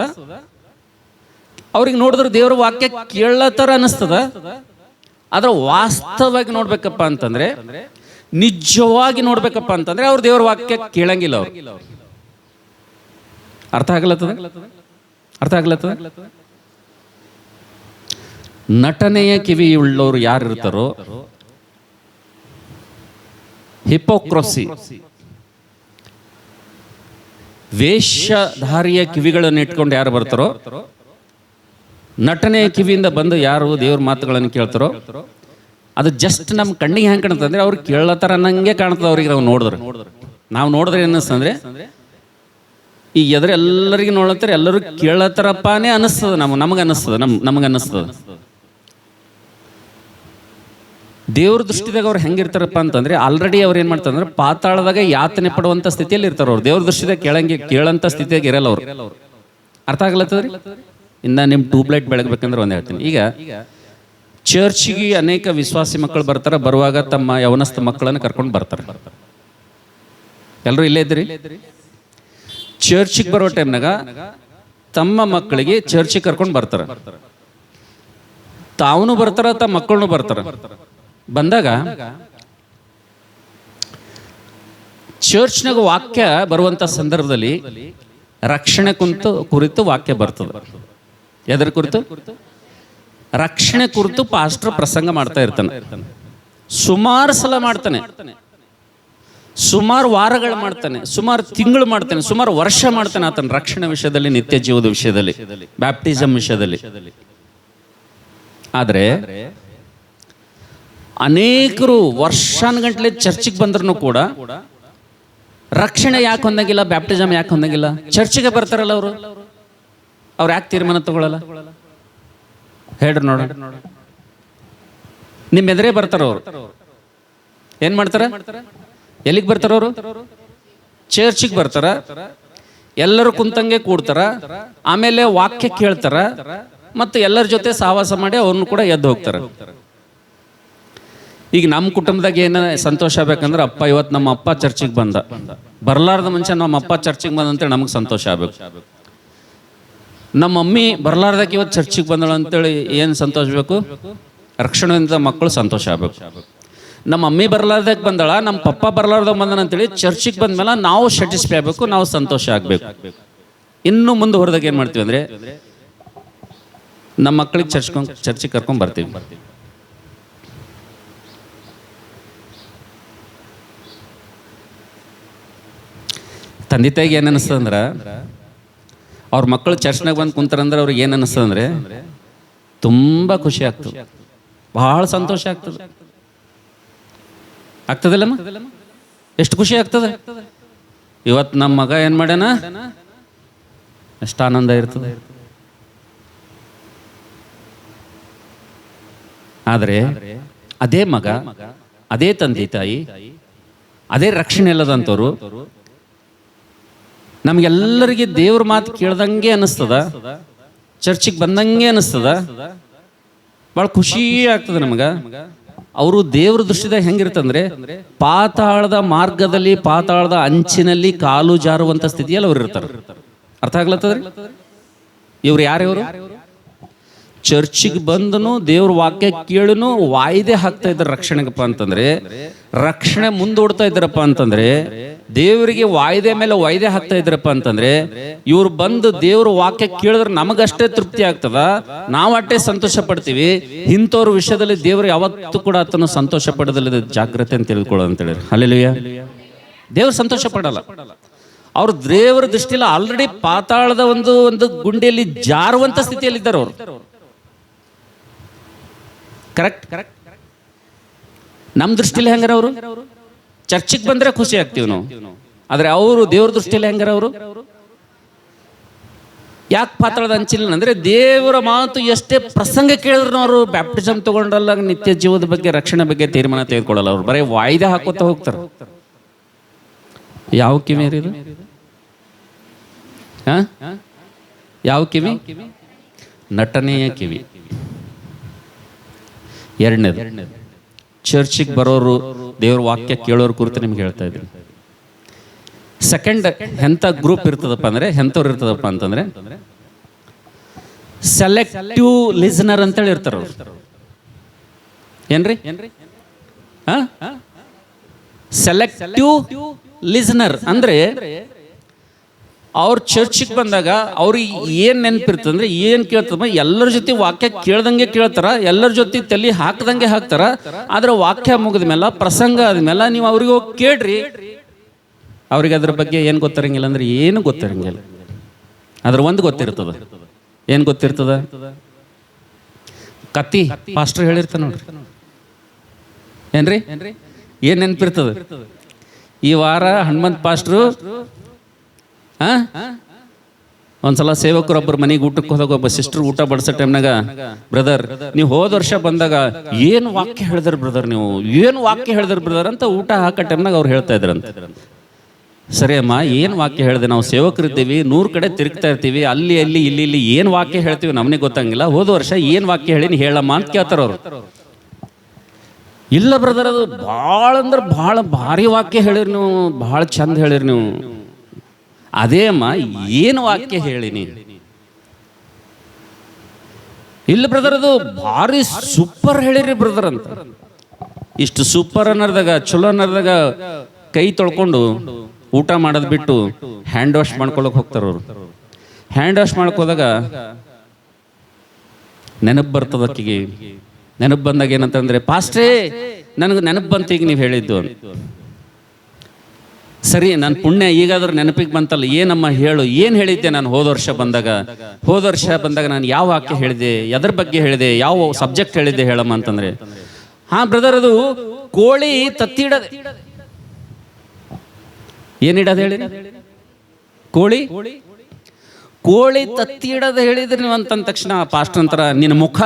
ಅವ್ರಿಗೆ ನೋಡಿದ್ರೆ ದೇವ್ರ ವಾಕ್ಯ ಕೇಳತರ ಅನಿಸ್ತದ. ಆದ್ರೆ ವಾಸ್ತವವಾಗಿ ನೋಡ್ಬೇಕಪ್ಪ ಅಂತಂದ್ರೆ, ನಿಜವಾಗಿ ನೋಡ್ಬೇಕಪ್ಪ ಅಂತಂದ್ರೆ ಅವ್ರು ದೇವ್ರ ವಾಕ್ಯ ಕೇಳಂಗಿಲ್ಲ. ಅವ್ರು ಅರ್ಥ ಆಗ್ಲತ್ತದ? ನಟನೆಯ ಕಿವಿ ಉಳ್ಳವರು ಯಾರು ಇರ್ತಾರೋ, ಹಿಪೋಕ್ರಸಿ, ವೇಷಧಾರಿಯ ಕಿವಿಗಳನ್ನು ಇಟ್ಕೊಂಡು ಯಾರು ಬರ್ತಾರೋ, ನಟನೆಯ ಕಿವಿಯಿಂದ ಬಂದು ಯಾರು ದೇವ್ರ ಮಾತುಗಳನ್ನು ಕೇಳ್ತಾರೋ, ಅದು ಜಸ್ಟ್ ನಮ್ಮ ಕಣ್ಣಿಗೆ ಹೆಂಗೆ ಕಾಣ್ತದೆ ಅಂದ್ರೆ, ಅವ್ರು ಕೇಳತ್ತಾರ ಅನ್ನಂಗೆ ಕಾಣ್ತದೆ. ಅವ್ರಿಗೆ ನಾವು ನೋಡಿದ್ರೆ ಏನಿಸ್ತಂದ್ರೆ, ಈಗ ಎದ್ರೆ ಎಲ್ಲರಿಗೂ ನೋಡ್ತಾರೆ, ಎಲ್ಲರೂ ಕೇಳತ್ತಾರಪ್ಪನೇ ಅನಿಸ್ತದ. ನಮಗೆ ಅನ್ನಿಸ್ತದ. ದೇವ್ರ ದೃಷ್ಟಿದಾಗ ಅವ್ರು ಹೆಂಗಿರ್ತಾರಪ್ಪ ಅಂತಂದ್ರೆ, ಆಲ್ರೆಡಿ ಅವ್ರು ಏನ್ ಮಾಡ್ತಾರೆ ಅಂದ್ರೆ, ಪಾತಾಳದಾಗ ಯಾತನೆ ಪಡುವಂತ ಸ್ಥಿತಿಯಲ್ಲಿ ಇರ್ತಾರ. ಅವ್ರು ದೇವ್ರ ದೃಷ್ಟಿದಾಗ ಕೇಳಂತ ಸ್ಥಿತಿಯಾಗ ಇರಲ್ಲ ಅವ್ರು. ಅರ್ಥ ಆಗ್ಲತ್ತದ್ರಿ? ಇನ್ನ ನಿಮ್ ಟ್ಯೂಬ್ಲೈಟ್ ಬೆಳಗ್ಬೇಕಂದ್ರೆ ಒಂದ್ ಹೇಳ್ತೀನಿ. ಈಗ ಚರ್ಚ್ಗೆ ಅನೇಕ ವಿಶ್ವಾಸಿ ಮಕ್ಕಳು ಬರ್ತಾರ. ಬರುವಾಗ ತಮ್ಮ ಯವನಸ್ಥ ಮಕ್ಕಳನ್ನು ಕರ್ಕೊಂಡು ಬರ್ತಾರೆ. ಎಲ್ಲರೂ ಇಲ್ಲೇ ಇದ್ರಿ? ಚರ್ಚಿಗೆ ಬರೋ ಟೈಮ್ನಾಗ ತಮ್ಮ ಮಕ್ಕಳಿಗೆ ಚರ್ಚಿಗೆ ಕರ್ಕೊಂಡು ಬರ್ತಾರೆ, ತಾವನು ಬರ್ತಾರ, ತಮ್ಮ ಮಕ್ಕಳನ್ನು ಬರ್ತಾರ. ಬಂದಾಗ ಚರ್ಚ್ನಾಗ ವಾಕ್ಯ ಬರುವಂತ ಸಂದರ್ಭದಲ್ಲಿ ರಕ್ಷಣೆ ಕುರಿತು ವಾಕ್ಯ ಬರ್ತದೆ. ಎದರ ಕುರಿತು? ರಕ್ಷಣೆ ಕುರಿತು ಪಾಸ್ಟರ್ ಪ್ರಸಂಗ ಮಾಡ್ತಾ ಇರ್ತಾನೆ. ಸುಮಾರು ಸಲ ಮಾಡ್ತಾನೆ, ಸುಮಾರು ವಾರಗಳು ಮಾಡ್ತಾನೆ, ಸುಮಾರು ತಿಂಗಳು ಮಾಡ್ತಾನೆ, ಸುಮಾರು ವರ್ಷ ಮಾಡ್ತಾನೆ ಆತನ ರಕ್ಷಣೆ ವಿಷಯದಲ್ಲಿ, ನಿತ್ಯ ಜೀವದ ವಿಷಯದಲ್ಲಿ, ಬ್ಯಾಪ್ಟಿಸಮ್ ವಿಷಯದಲ್ಲಿ. ಆದರೆ ಅನೇಕರು ವರ್ಷಾನುಗಂಟ್ಲೆ ಚರ್ಚಿಗೆ ಬಂದ್ರೂ ಕೂಡ ರಕ್ಷಣೆ ಯಾಕೆ ಹೊಂದಂಗಿಲ್ಲ, ಬ್ಯಾಪ್ಟಿಸಮ್ ಯಾಕೆ ಹೊಂದಂಗಿಲ್ಲ? ಚರ್ಚಿಗೆ ಬರ್ತಾರಲ್ಲ ಅವ್ರು ಯಾಕೆ ತೀರ್ಮಾನ ತಗೊಳ್ಳಲ್ಲ? ಹೇಳ್ರಿ ನೋಡ. ನಿಮ್ಮ ಎದುರೇ ಬರ್ತಾರ ಅವ್ರು. ಏನ್ ಮಾಡ್ತಾರ? ಎಲ್ಲಿಗೆ ಬರ್ತಾರ ಅವರು? ಚರ್ಚಿಗೆ ಬರ್ತಾರ, ಎಲ್ಲರೂ ಕುಂತಂಗೆ ಕೂಡ್ತಾರ, ಆಮೇಲೆ ವಾಕ್ಯ ಕೇಳ್ತಾರ, ಮತ್ತು ಎಲ್ಲರ ಜೊತೆ ಸಹವಾಸ ಮಾಡಿ ಅವ್ರನ್ನು ಕೂಡ ಎದ್ದು ಹೋಗ್ತಾರ. ಈಗ ನಮ್ಮ ಕುಟುಂಬದಾಗ ಏನ ಸಂತೋಷ ಆಗ್ಬೇಕಂದ್ರೆ, ಅಪ್ಪ ಇವತ್ತು ನಮ್ಮ ಅಪ್ಪ ಚರ್ಚಿಗೆ ಬಂದ, ಬರ್ಲಾರ್ದ ಮನುಷ್ಯ ನಮ್ಮ ಅಪ್ಪ ಚರ್ಚಿಗೆ ಬಂದ ಅಂತೇಳಿ ನಮಗೆ ಸಂತೋಷ ಆಗ್ಬೇಕು. ನಮ್ಮ ಮಮ್ಮಿ ಬರ್ಲಾರ್ದಕ್ಕೆ ಇವತ್ತು ಚರ್ಚಿಗೆ ಬಂದಳು ಅಂತೇಳಿ ಏನು ಸಂತೋಷ ಬೇಕು? ರಕ್ಷಣೆಯಿಂದ ಮಕ್ಕಳು ಸಂತೋಷ ಆಗ್ಬೇಕು. ನಮ್ಮ ಮಮ್ಮಿ ಬರ್ಲಾರ್ದಕ್ಕೆ ಬಂದಳ, ನಮ್ಮ ಪಪ್ಪ ಬರ್ಲಾರ್ದಾಗ ಬಂದನ ಅಂತೇಳಿ ಚರ್ಚಿಗೆ ಬಂದ್ಮೇಲೆ ನಾವು ಸ್ಯಾಟಿಸ್ಫೈ ಆಗಬೇಕು, ನಾವು ಸಂತೋಷ ಆಗಬೇಕು. ಇನ್ನು ಮುಂದೆ ಹೊರದಾಗ ಏನು ಮಾಡ್ತೀವಿ ಅಂದರೆ, ನಮ್ಮ ಮಕ್ಕಳಿಗೆ ಚರ್ಚಿಗೆ ಕರ್ಕೊಂಡು ಬರ್ತೀವಿ. ತಂದೆ ತಾಯಿಗೆ ಏನು ಅನಿಸ್ತದೆ ಅಂದ್ರೆ, ಅವ್ರ ಮಕ್ಕಳು ಚರ್ಚ್ನಾಗ ಬಂದು ಕುಂತಾರಂದ್ರೆ ಅವ್ರಿಗೆ ಏನು ಅನಿಸ್ತದೆ ಅಂದರೆ ತುಂಬ ಖುಷಿ ಆಗ್ತದೆ, ಭಾಳ ಸಂತೋಷ ಆಗ್ತದೆ. ಆಗ್ತದಲ್ಲಮ್ಮ? ಎಷ್ಟು ಖುಷಿ ಆಗ್ತದೆ. ಇವತ್ತು ನಮ್ಮ ಮಗ ಏನು ಮಾಡ್ಯಾನ, ಎಷ್ಟು ಆನಂದ ಇರ್ತದೆ. ಆದರೆ ಅದೇ ಮಗ, ಅದೇ ತಂದೆ ತಾಯಿ, ಅದೇ ರಕ್ಷಣೆ ಇಲ್ಲದಂಥವ್ರು ನಮ್ಗೆಲ್ಲರಿಗೆ ದೇವ್ರ ಮಾತು ಕೇಳ್ದಂಗೆ ಅನಿಸ್ತದ, ಚರ್ಚಿಗೆ ಬಂದಂಗೆ ಅನಿಸ್ತದ, ಭಾಳ ಖುಷಿ ಆಗ್ತದೆ ನಮಗ. ಅವರು ದೇವ್ರ ದೃಷ್ಟಿದಾಗ ಹೆಂಗಿರ್ತಂದ್ರೆ, ಪಾತಾಳದ ಮಾರ್ಗದಲ್ಲಿ, ಪಾತಾಳದ ಅಂಚಿನಲ್ಲಿ ಕಾಲು ಜಾರುವಂತ ಸ್ಥಿತಿಯಲ್ಲಿ ಅವ್ರು ಇರ್ತಾರೆ. ಅರ್ಥ ಆಗ್ಲತ್ತದ್ರಿ? ಇವ್ರು ಯಾರ್ಯವರು? ಚರ್ಚಿಗೆ ಬಂದನು, ದೇವ್ರ ವಾಕ್ಯ ಕೇಳನು, ವಾಯ್ದೆ ಹಾಕ್ತಾ ಇದ್ದಾರೆ ರಕ್ಷಣೆಗಪ್ಪ ಅಂತಂದ್ರೆ, ರಕ್ಷಣೆ ಮುಂದೋಡ್ತಾ ಇದ್ದಾರಪ್ಪ ಅಂತಂದ್ರೆ, ದೇವರಿಗೆ ವಾಯ್ದೆ ಮೇಲೆ ವಾಯ್ದೆ ಹಾಕ್ತಾ ಇದ್ರಪ್ಪ ಅಂತಂದ್ರೆ, ಇವ್ರು ಬಂದು ದೇವ್ರ ವಾಕ್ಯ ಕೇಳಿದ್ರೆ ನಮಗಷ್ಟೇ ತೃಪ್ತಿ ಆಗ್ತದ, ನಾವು ಅಷ್ಟೇ ಸಂತೋಷ ಪಡ್ತೀವಿ. ಇಂಥವ್ರ ವಿಷಯದಲ್ಲಿ ದೇವರು ಯಾವತ್ತೂ ಕೂಡ ಆತನು ಸಂತೋಷ ಪಡೋದಿಲ್ಲ, ಜಾಗ್ರತೆ ಅಂತ ತಿಳ್ಕೊಳ್ಳೋದು ಅಂತ ಹೇಳಿರಿ. ಹಲ್ಲೆಲೂಯಾ. ದೇವ್ರು ಸಂತೋಷ ಪಡಲ್ಲ. ಅವ್ರು ದೇವರ ದೃಷ್ಟಿಯಲ್ಲಿ ಆಲ್ರೆಡಿ ಪಾತಾಳದ ಒಂದು ಗುಂಡಿಯಲ್ಲಿ ಜಾರುವಂತ ಸ್ಥಿತಿಯಲ್ಲಿ ಇದ್ದಾರೆ ಅವರು. ಕರೆಕ್ಟ್. ನಮ್ಮ ದೃಷ್ಟಿಯಲ್ಲಿ ಹೆಂಗಾರ ಅವರು ಚರ್ಚಿಗೆ ಬಂದ್ರೆ ಖುಷಿ ಆಗ್ತೀವಿ ನಾವು, ಆದ್ರೆ ಅವರು ದೇವ್ರ ದೃಷ್ಟಿಯಲ್ಲಿ ಹೆಂಗಾರ ಅವರು ಯಾಕೆ ಪಾತಾಳದ ಅಂಚಿಲ್ಲ ಅಂದ್ರೆ, ದೇವರ ಮಾತು ಎಷ್ಟೇ ಪ್ರಸಂಗ ಕೇಳಿದ್ರು ಅವರು ಬ್ಯಾಪ್ಟಿಸಮ್ ತಗೊಂಡಲ್ಲ, ನಿತ್ಯ ಜೀವದ ಬಗ್ಗೆ, ರಕ್ಷಣೆ ಬಗ್ಗೆ ತೀರ್ಮಾನ ತೆಗೆದುಕೊಳ್ಳಲ್ಲ. ಅವ್ರು ಬರೀ ವಾಯ್ದೆ ಹಾಕೋತಾ ಹೋಗ್ತಾರೆ. ಯಾವ ಕಿವಿ ಇದು? ಯಾವ ಕಿವಿ? ನಟನೆಯ ಕಿವಿ. ಎರಡನೇದು, ಚರ್ಚಿಗೆ ಬರೋರು, ದೇವ್ರ ವಾಕ್ಯ ಕೇಳೋರು ಕುರಿತು ನಿಮ್ಗೆ ಹೇಳ್ತಾ ಇದ್ದೀನಿ. ಸೆಕೆಂಡ್, ಎಂಥ ಗ್ರೂಪ್ ಇರ್ತದಪ್ಪ ಅಂದ್ರೆ, ಎಂಥವ್ರು ಇರ್ತದಪ್ಪ ಅಂತಂದ್ರೆ, ಸೆಲೆಕ್ಟಿವ್ ಲಿಸನರ್ ಅಂತೇಳಿ ಇರ್ತಾರ. ಏನ್ರಿ? ಸೆಲೆಕ್ಟಿವ್ ಲಿಸನರ್ ಅಂದ್ರೆ, ಅವ್ರ ಚರ್ಚಿಗೆ ಬಂದಾಗ ಅವ್ರಿಗೆ ಏನು ನೆನಪಿರ್ತಂದ್ರೆ, ಏನು ಕೇಳ್ತದ, ಎಲ್ಲರ ಜೊತೆ ವಾಕ್ಯ ಕೇಳ್ದಂಗೆ ಕೇಳ್ತಾರ, ಎಲ್ಲರ ಜೊತೆ ತಲೆ ಹಾಕ್ದಂಗೆ ಹಾಕ್ತಾರ. ಆದ್ರೆ ವಾಕ್ಯ ಮುಗಿದ ಮೇಲೆ, ಪ್ರಸಂಗ ಆದ್ಮೇಲೆ ನೀವು ಅವ್ರಿಗೆ ಹೋಗಿ ಕೇಳ್ರಿ, ಅವ್ರಿಗೆ ಅದ್ರ ಬಗ್ಗೆ ಏನು ಗೊತ್ತಿರಂಗಿಲ್ಲ ಅಂದ್ರೆ ಏನು ಗೊತ್ತಿರಂಗಿಲ್ಲ. ಅದ್ರ ಒಂದು ಗೊತ್ತಿರ್ತದ. ಏನು ಗೊತ್ತಿರ್ತದ? ಕತ್ತಿ ಪಾಸ್ಟರ್ ಹೇಳಿರ್ತ ನೋಡ್ರಿ. ಏನ್ರಿ? ಏನ್ ನೆನಪಿರ್ತದ? ಈ ವಾರ ಹನುಮಂತ್ ಪಾಸ್ಟ್ರು ಒಂದ್ಸಲ ಸೇವಕರೊಬ್ಬರು ಮನೆಗೆ ಊಟಕ್ಕೆ ಹೋದಾಗ ಒಬ್ಬ ಸಿಸ್ಟರ್ ಊಟ ಬಡಿಸೋ ಟೈಮ್ನಾಗ, ಬ್ರದರ್ ನೀವು ಹೋದ ವರ್ಷ ಬಂದಾಗ ಏನು ವಾಕ್ಯ ಹೇಳಿದ್ರಿ ಬ್ರದರ್, ನೀವು ಏನು ವಾಕ್ಯ ಹೇಳಿದ್ರಿ ಬ್ರದರ್ ಅಂತ ಊಟ ಹಾಕೋ ಟೈಮ್ನಾಗ ಅವ್ರು ಹೇಳ್ತಾ ಇದ್ರಂತ. ಸರಿ ಅಮ್ಮ, ಏನು ವಾಕ್ಯ ಹೇಳಿದೆ? ನಾವು ಸೇವಕರಿದ್ದೀವಿ, 100 ಕಡೆ ತಿರುಗ್ತಾ ಇರ್ತೀವಿ, ಅಲ್ಲಿ ಇಲ್ಲಿ ಏನು ವಾಕ್ಯ ಹೇಳ್ತೀವಿ ನಮಗೆ ಗೊತ್ತಂಗಿಲ್ಲ, ಹೋದ ವರ್ಷ ಏನು ವಾಕ್ಯ ಹೇಳಿ ಹೇಳಮ್ಮ ಅಂತ ಕೇಳ್ತಾರ ಅವರು. ಇಲ್ಲ ಬ್ರದರ್, ಅದು ಭಾಳ ಅಂದ್ರೆ ಭಾಳ ಭಾರಿ ವಾಕ್ಯ ಹೇಳಿರಿ ನೀವು, ಭಾಳ ಚಂದ ಹೇಳಿರಿ ನೀವು. ಅದೇ ಅಮ್ಮ ಏನು ವಾಕ್ಯ ಹೇಳಿನಿ? ಇಲ್ಲ ಬ್ರದರ್, ಅದು ಭಾರಿ ಸೂಪರ್ ಹೇಳಿರಿ ಬ್ರದರ್ ಅಂತ. ಇಷ್ಟು ಸೂಪರ್ ಅನ್ನೋದಾಗ, ಚಲೋ ಅನ್ನೋದಾಗ ಕೈ ತೊಳ್ಕೊಂಡು ಊಟ ಮಾಡೋದು ಬಿಟ್ಟು ಹ್ಯಾಂಡ್ ವಾಶ್ ಮಾಡ್ಕೊಳಕ್ ಹೋಗ್ತಾರ ಅವರು. ಹ್ಯಾಂಡ್ ವಾಶ್ ಮಾಡ್ಕೋದಾಗ ನೆನಪು ಬರ್ತದ ಅಕ್ಕಿಗೆ. ನೆನಪು ಬಂದಾಗ ಏನಂತಂದ್ರೆ, ಪಾಸ್ಟ್ರೇ ನನಗೆ ನೆನಪು ಬಂತು ಈಗ ನೀವು ಹೇಳಿದ್ದು. ಸರಿ, ನನ್ನ ಪುಣ್ಯ ಈಗಾದ್ರೂ ನೆನಪಿಗೆ ಬಂತಲ್ಲ, ಏನಮ್ಮ ಹೇಳು, ಏನು ಹೇಳಿದ್ದೆ ನಾನು ಹೋದ ವರ್ಷ ಬಂದಾಗ ನಾನು ಯಾವ ವಾಕ್ಯ ಹೇಳಿದೆ, ಎದ್ರ ಬಗ್ಗೆ ಹೇಳಿದೆ, ಯಾವ ಸಬ್ಜೆಕ್ಟ್ ಹೇಳಿದ್ದೆ ಹೇಳಮ್ಮ ಅಂತಂದ್ರೆ, ಹಾ ಬ್ರದರ್, ಅದು ಕೋಳಿ ತತ್ತಿಡದೆ. ಏನಿಡೋದು ಹೇಳಿ? ಕೋಳಿ ತತ್ತಿ ಇಡೋದು ಹೇಳಿದ್ರಿ ನೀವು ಅಂತಂದ ತಕ್ಷಣ ಪಾಸ್ಟರ್ ಅಂತಾರ, ನಿನ್ನ ಮುಖ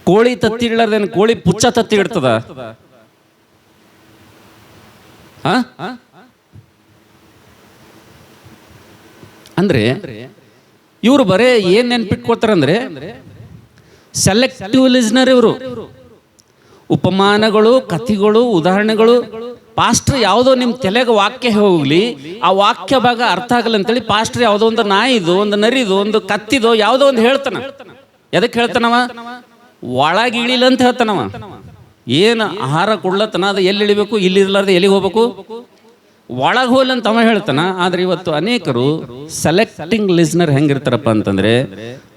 ಕೋಳಿ ತತ್ತಿ ಇಡಲಾರ್ದೇನು ಕೋಳಿ ಪುಚ್ಚ ತತ್ತಿ ಇಡ್ತದ? ಅಂದ್ರೆ ಇವರು ಬರೇ ಏನ್ ನೆನ್ಪಿಟ್ಕೊಳ್ತಾರಂದ್ರೆ ಸೆಲೆಕ್ಟಿವ್ ಲಿಸ್ನರ್. ಇವರು ಉಪಮಾನಗಳು, ಕಥೆಗಳು, ಉದಾಹರಣೆಗಳು, ಪಾಸ್ಟರ್ ಯಾವುದೋ ನಿಮ್ಮ ತಲೆಗೆ ವಾಕ್ಯ ಹೋಗ್ಲಿ, ಆ ವಾಕ್ಯ ಭಾಗ ಅರ್ಥ ಆಗಲ್ಲ ಅಂತೇಳಿ ಪಾಸ್ಟರ್ ಯಾವುದೋ ಒಂದು ನಾಯಿದು, ಒಂದು ನರಿದು, ಒಂದು ಕತ್ತಿದೋ ಯಾವುದೋ ಒಂದು ಹೇಳ್ತಾನ. ಎದಕ್ಕೆ ಹೇಳ್ತಾನವ? ಒಳಗೆ ಇಳಿಲ್ಲ ಅಂತ ಹೇಳ್ತಾನವ. ಏನು ಆಹಾರ ಕೊಡ್ಲತ್ತನ, ಅದು ಎಲ್ಲಿ ಇಳಿಬೇಕು, ಇಲ್ಲಿ ಇರ್ಲಾರ್ದೆ ಎಲ್ಲಿಗೆ ಹೋಗ್ಬೇಕು, ಒಳಗೆ ಹೋಗ್ಲಿ ಅಂತ ಅವ ಹೇಳ್ತಾನ. ಆದ್ರೆ ಇವತ್ತು ಅನೇಕರು ಸೆಲೆಕ್ಟಿಂಗ್ ಲಿಸ್ನರ್ ಹೆಂಗಿರ್ತಾರಪ್ಪ ಅಂತಂದ್ರೆ,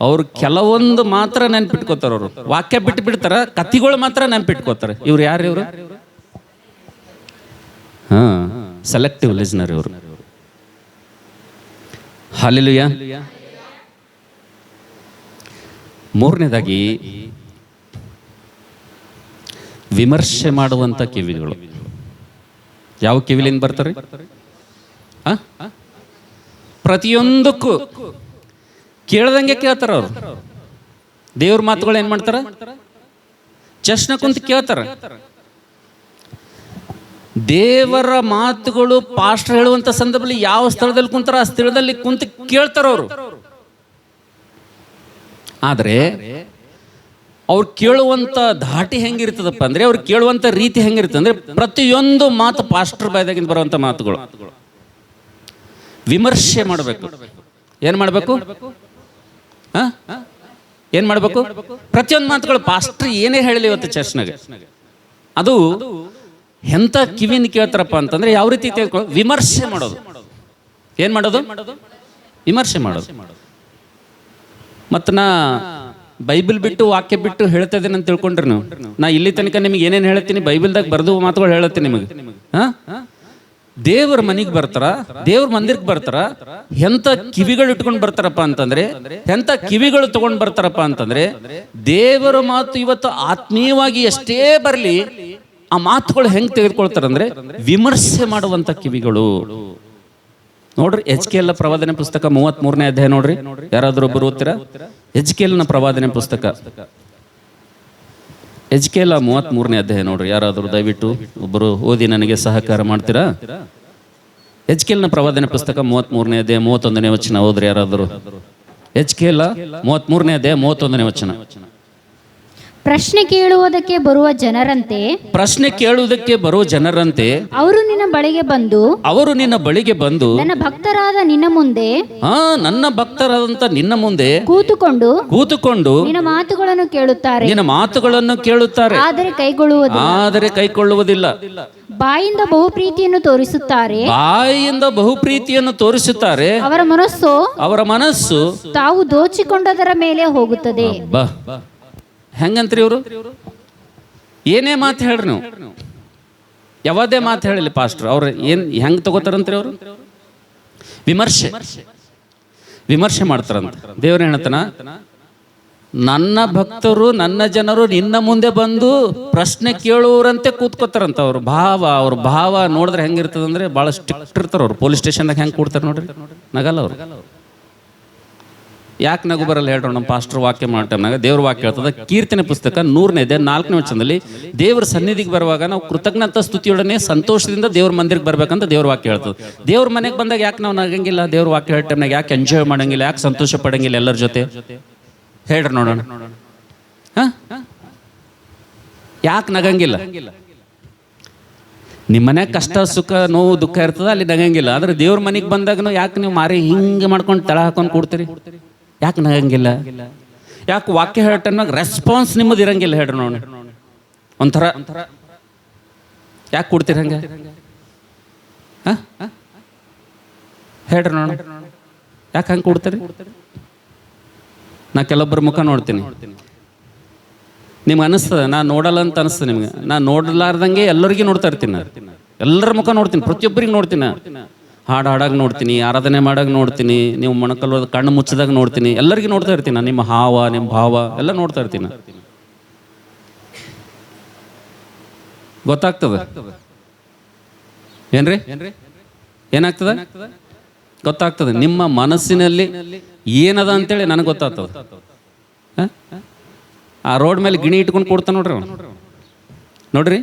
ಅವ್ರು ಕೆಲವೊಂದು ಮಾತ್ರ ನೆನ್ಪಿಟ್ಕೋತಾರ. ಅವರು ವಾಕ್ಯ ಬಿಟ್ಟು ಬಿಡ್ತಾರ, ಕಥೆಗಳು ಮಾತ್ರ ನೆನ್ಪಿಟ್ಕೋತಾರೆ. ಇವ್ರು ಯಾರು? ಇವರು ಸೆಲೆಕ್ಟಿವ್ ಲಿಸ್ನರ್ ಇವರು. ಹಲ್ಲೆಲೂಯಾ. ಮೂರನೇದಾಗಿ ವಿಮರ್ಶೆ ಮಾಡುವಂತ ಕಿವಿಗಳು. ಯಾವ ಕಿವಿಲಿಂದ ಬರ್ತಾರೆ? ಪ್ರತಿಯೊಂದಕ್ಕೂ ಕೇಳ್ದಂಗೆ ಕೇಳ್ತಾರ ಅವರು. ದೇವ್ರ ಮಾತುಗಳು ಏನ್ ಮಾಡ್ತಾರ? ಚಶ್ನ ಕುಂತ ಕೇಳ್ತಾರ. ದೇವರ ಮಾತುಗಳು ಪಾಸ್ಟರ್ ಹೇಳುವಂತ ಸಂದರ್ಭದಲ್ಲಿ ಯಾವ ಸ್ಥಳದಲ್ಲಿ ಕುಂತಾರ ಆ ಸ್ಥಳದಲ್ಲಿ ಕುಂತ ಕೇಳ್ತಾರ ಅವರು. ಆದ್ರೆ ಅವ್ರು ಕೇಳುವಂತ ಧಾಟಿ ಹೆಂಗಿರ್ತದಪ್ಪ ಅಂದ್ರೆ, ಅವ್ರು ಕೇಳುವಂತ ರೀತಿ ಹೆಂಗಿರ್ತದೆ ಅಂದ್ರೆ, ಪ್ರತಿಯೊಂದು ಮಾತು ಪಾಸ್ಟರ್ ಬಾಯ್ದಾಗಿಂದ ಬರುವಂತ ಮಾತುಗಳು. ವಿಮರ್ಶೆ ಮಾಡಬೇಕು. ಏನ್ ಮಾಡ್ಬೇಕು? ಏನ್ ಮಾಡ್ಬೇಕು? ಪ್ರತಿಯೊಂದು ಮಾತುಗಳು ಪಾಸ್ಟರ್ ಏನೇ ಹೇಳಲಿ ಇವತ್ತು ಚರ್ಚ್ನಾಗ, ಅದು ಎಂತ ಕಿವಿನ ಕೇಳ್ತಾರಪ್ಪ ಅಂತಂದ್ರೆ ಯಾವ ರೀತಿ ವಿಮರ್ಶೆ ಮಾಡೋದು. ಏನ್ ಮಾಡೋದು? ವಿಮರ್ಶೆ ಮಾಡೋದು. ಮತ್ತ ನಾ ಬೈಬಲ್ ಬಿಟ್ಟು ವಾಕ್ಯ ಬಿಟ್ಟು ಹೇಳ್ತಾ ಇದ್ದೇನೆ ಅಂತ ತಿಳ್ಕೊಂಡ್ರಿ ನೀವು. ನಾ ಇಲ್ಲಿ ತನಕ ನಿಮಗೆ ಏನೇನು ಹೇಳ್ತೀನಿ, ಬೈಬಲ್ದಾಗ ಬರ್ದು ಮಾತುಗಳು ಹೇಳ್ತೀನಿ ನಿಮಗೆ. ದೇವ್ರ ಮನೆಗೆ ಬರ್ತಾರ, ದೇವ್ರ ಮಂದಿರಕ್ಕೆ ಬರ್ತಾರ, ಎಂತ ಕಿವಿಗಳು ಇಟ್ಕೊಂಡು ಬರ್ತಾರಪ್ಪ ಅಂತಂದ್ರೆ, ಎಂತ ಕಿವಿಗಳು ತಗೊಂಡ್ ಬರ್ತಾರಪ್ಪ ಅಂತಂದ್ರೆ, ದೇವರ ಮಾತು ಇವತ್ತು ಆತ್ಮೀಯವಾಗಿ ಎಷ್ಟೇ ಬರಲಿ, ಆ ಮಾತುಗಳು ಹೆಂಗ್ ತೆಗೆದುಕೊಳ್ತಾರಂದ್ರೆ ವಿಮರ್ಶೆ ಮಾಡುವಂತ ಕಿವಿಗಳು. ನೋಡ್ರಿ, ಎಜ್ಕೇಲ್ ಪ್ರವಾದನೆ ಪುಸ್ತಕ 33ನೇ ಅಧ್ಯಾಯ ನೋಡ್ರಿ. ಯಾರಾದ್ರೂ ಒಬ್ಬರು ಓದ್ತೀರಾ? ಎಜ್ಕೇಲ್ನ ಪ್ರವಾದನೆ ಪುಸ್ತಕ, ಎಜ್ಕೇಲ್ 33ನೇ ಅಧ್ಯಾಯ ನೋಡ್ರಿ. ಯಾರಾದ್ರೂ ದಯವಿಟ್ಟು ಒಬ್ಬರು ಓದಿ ನನಗೆ ಸಹಕಾರ ಮಾಡ್ತೀರಾ? ಎಜ್ಕೇಲ್ನ ಪ್ರವಾದನೆ ಪುಸ್ತಕ 33ನೇ ಅಧ್ಯಾಯ 31ನೇ ವಚನ ಓದ್ರಿ ಯಾರಾದ್ರೂ. ಎಜ್ಕೇಲ್ 33ನೇ ಅಧ್ಯಾಯ 31ನೇ ವಚನ. ಪ್ರಶ್ನೆ ಕೇಳುವುದಕ್ಕೆ ಬರುವ ಜನರಂತೆ ಅವರು ನಿನ್ನ ಬಳಿಗೆ ಬಂದು ನನ್ನ ಭಕ್ತರಾದ ನಿನ್ನ ಮುಂದೆ ಕೂತುಕೊಂಡು ನಿನ್ನ ಮಾತುಗಳನ್ನು ಕೇಳುತ್ತಾರೆ, ಆದರೆ ಕೈಕೊಳ್ಳುವುದಿಲ್ಲ. ಬಾಯಿಂದ ಬಹುಪ್ರೀತಿಯನ್ನು ತೋರಿಸುತ್ತಾರೆ, ಅವರ ಮನಸ್ಸು ತಾವು ದೋಚಿಕೊಂಡದರ ಮೇಲೆ ಹೋಗುತ್ತದೆ. ಹೆಂಗಂತ್ರಿ ಇವರು? ಏನೇ ಮಾತು ಹೇಳ್ರಿ ನೀವು, ಯಾವುದೇ ಮಾತು ಹೇಳಿಲ್ಲ ಪಾಸ್ಟರ್, ಅವ್ರು ಹೆಂಗ್ ತಗೋತಾರಂತ್ರಿ ಅವರು? ವಿಮರ್ಶೆ ಮಾಡ್ತಾರಂತ. ದೇವ್ರ ಹೇಳ್ತಾನ, ನನ್ನ ಭಕ್ತರು, ನನ್ನ ಜನರು ನಿನ್ನ ಮುಂದೆ ಬಂದು ಪ್ರಶ್ನೆ ಕೇಳುವರಂತೆ ಕೂತ್ಕೋತಾರಂತ. ಅವ್ರ ಭಾವ ನೋಡಿದ್ರೆ ಹೆಂಗಿರ್ತದಂದ್ರೆ ಭಾಳ ಸ್ಟ್ರಿಕ್ಟ್ ಇರ್ತಾರ ಅವ್ರು. ಪೊಲೀಸ್ ಸ್ಟೇಷನ್ದಾಗ ಹೆಂಗೆ ಕೂಡ್ತಾರೆ ನೋಡ್ರಿ, ನಗಲ್ಲ ಅವ್ರು. ಯಾಕೆ ನಗು ಬರಲ್ಲ ಹೇಳ್ರಿ? ನಮ್ಮ ಪಾಸ್ಟರ್ ವಾಕ್ಯ ಮಾಡ್ತಾಗ ದೇವ್ರ ವಾಕ್ಯ ಹೇಳ್ತದ. ಕೀರ್ತನೆ ಪುಸ್ತಕ 100ನೇ ಅಧ್ಯಾಯ 4ನೇ ವಚನದಲ್ಲಿ ದೇವ್ರ ಸನ್ನಿಧಿಗೆ ಬರುವಾಗ ನಾವು ಕೃತಜ್ಞತಾ ಸ್ತುತಿಯೊಡನೆ ಸಂತೋಷದಿಂದ ದೇವ್ರ ಮಂದಿರಕ್ಕೆ ಬರ್ಬೇಕಂತ ದೇವ್ರ ವಾಕ್ಯ ಹೇಳ್ತದೆ. ದೇವ್ರ ಮನೆಗೆ ಬಂದಾಗ ಯಾಕೆ ನಾವು ನಗಂಗಿಲ್ಲ? ದೇವ್ರ ವಾಕ್ಯ ಹೇಳೋ ಟೈಮ್ನಾಗ ಯಾಕೆ ಎಂಜಾಯ್ ಮಾಡಂಗಿಲ್ಲ? ಯಾಕೆ ಸಂತೋಷ ಪಡಂಗಿಲ್ಲ ಎಲ್ಲರ ಜೊತೆ? ಹೇಳ್ರಿ ನೋಡೋಣ. ಯಾಕೆ ನಗಂಗಿಲ್ಲ? ನಿಮ್ಮ ಮನ್ಯಾಗ ಕಷ್ಟ ಸುಖ ನೋವು ದುಃಖ ಇರ್ತದ, ಅಲ್ಲಿ ನಗಂಗಿಲ್ಲ. ಆದ್ರೆ ದೇವ್ರ ಮನೆಗೆ ಬಂದಾಗನು ಯಾಕೆ ನೀವು ಮಾರಿ ಹಿಂಗೆ ಮಾಡ್ಕೊಂಡು ತಳ ಹಾಕೊಂಡು ಕೊಡ್ತೀರಿ? ಯಾಕೆ ನಗಂಗಿಲ್ಲ? ಯಾಕೆ ವಾಕ್ಯ ಹೇಳೋ ಟೈಮ್ನಾಗ ರೆಸ್ಪಾನ್ಸ್ ನಿಮ್ಮದು ಇರಂಗಿಲ್ಲ? ಹೇಳ್ರಿ ನೋಡಿ, ಒಂಥರ ಯಾಕೆ ಕೊಡ್ತೀರಿ ಹಂಗೆ? ಹೇಳ್ರಿ ನೋಡ, ಯಾಕೆ ಹಂಗೆ ಕೊಡ್ತೀರಿ? ನಾ ಕೆಲವೊಬ್ಬರ ಮುಖ ನೋಡ್ತೀನಿ, ನಿಮ್ಗೆ ಅನಿಸ್ತದ ನಾ ನೋಡಲ್ಲ ಅಂತ ಅನಿಸ್ತದೆ ನಿಮ್ಗೆ. ನಾ ನೋಡಲಾರ್ದಂಗೆ ಎಲ್ಲರಿಗೂ ನೋಡ್ತಾ ಇರ್ತೀನಿ. ಎಲ್ಲರ ಮುಖ ನೋಡ್ತೀನಿ, ಪ್ರತಿಯೊಬ್ಬರಿಗೆ ನೋಡ್ತೀನಿ. ಹಾಡು ಹಾಡಾಗ ನೋಡ್ತೀನಿ, ಆರಾಧನೆ ಮಾಡಾಗ ನೋಡ್ತೀನಿ, ನೀವು ಮೊಣಕಲ್ಲು ಕಣ್ಣು ಮುಚ್ಚಿದಾಗ ನೋಡ್ತೀನಿ, ಎಲ್ಲರಿಗೂ ನೋಡ್ತಾ ಇರ್ತೀನಿ. ನಿಮ್ಮ ಹಾವ, ನಿಮ್ಮ ಭಾವ ಎಲ್ಲ ನೋಡ್ತಾ ಇರ್ತೀನಿ. ಗೊತ್ತಾಗ್ತದೆ ಏನ್ರಿ? ಏನಾಗ್ತದೆ? ಗೊತ್ತಾಗ್ತದೆ. ನಿಮ್ಮ ಮನಸ್ಸಿನಲ್ಲಿ ಏನದ ಅಂತೇಳಿ ನನಗೆ ಗೊತ್ತಾಗ್ತದೆ. ಆ ರೋಡ್ ಮೇಲೆ ಗಿಣಿ ಇಟ್ಕೊಂಡು ಕೊಡ್ತಾನೆ ನೋಡ್ರಿ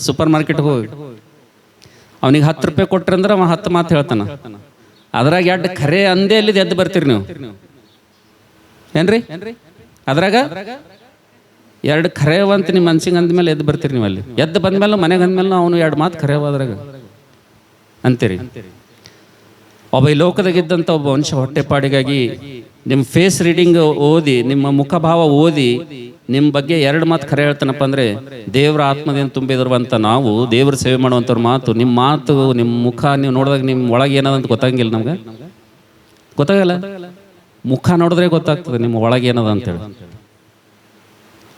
ಸೂಪರ್ ಮಾರ್ಕೆಟ್ಗೆ ಹೋಗಿ ಅವನಿಗೆ 10 ರೂಪಾಯಿ ಕೊಟ್ರಿ ಅಂದ್ರೆ ಅವ 10 ಮಾತು ಹೇಳ್ತಾನ. ಅದ್ರಾಗ 2 ಖರೆ ಅಂದೇ ಅಲ್ಲಿ ಎದ್ದು ಬರ್ತೀರಿ ನೀವು ಏನ್ರಿ? ಅದ್ರಾಗ 2 ಖರೇವಂತ ನಿಮ್ಮ ಮನ್ಸಿಗೆ ಅಂದ್ಮೇಲೆ ಎದ್ದು ಬರ್ತೀರಿ ನೀವು. ಅಲ್ಲಿ ಎದ್ದು ಬಂದ್ಮೇಲೆ ಮನೆಗೆ ಅಂದ್ಮೇಲೆ ಅವನು 2 ಮಾತು ಖರೇವ ಅದ್ರಾಗ ಅಂತೀರಿ. ಒಬ್ಬ ಈ ಲೋಕದಾಗಿದ್ದಂಥ ಒಬ್ಬ ಮನುಷ್ಯ ಹೊಟ್ಟೆಪಾಡಿಗಾಗಿ ನಿಮ್ಮ ಫೇಸ್ ರೀಡಿಂಗ್ ಓದಿ, ನಿಮ್ಮ ಮುಖಭಾವ ಓದಿ, ನಿಮ್ಮ ಬಗ್ಗೆ 2 ಮಾತು ಖರೆ ಹೇಳ್ತಾನಪ್ಪ ಅಂದರೆ ದೇವರ ಆತ್ಮದಿಂದ ತುಂಬಿದಿರುವಂಥ ನಾವು, ದೇವ್ರ ಸೇವೆ ಮಾಡುವಂಥವ್ರ ಮಾತು, ನಿಮ್ಮ ಮಾತು, ನಿಮ್ಮ ಮುಖ ನೀವು ನೋಡಿದಾಗ ನಿಮ್ಮ ಒಳಗೆ ಏನದಂತ ಗೊತ್ತಾಗಿಲ್ಲ. ನಮ್ಗೆ ಗೊತ್ತಾಗಲ್ಲ. ಮುಖ ನೋಡಿದ್ರೆ ಗೊತ್ತಾಗ್ತದೆ ನಿಮ್ಮ ಒಳಗೆ ಏನದ ಅಂತೇಳಿ.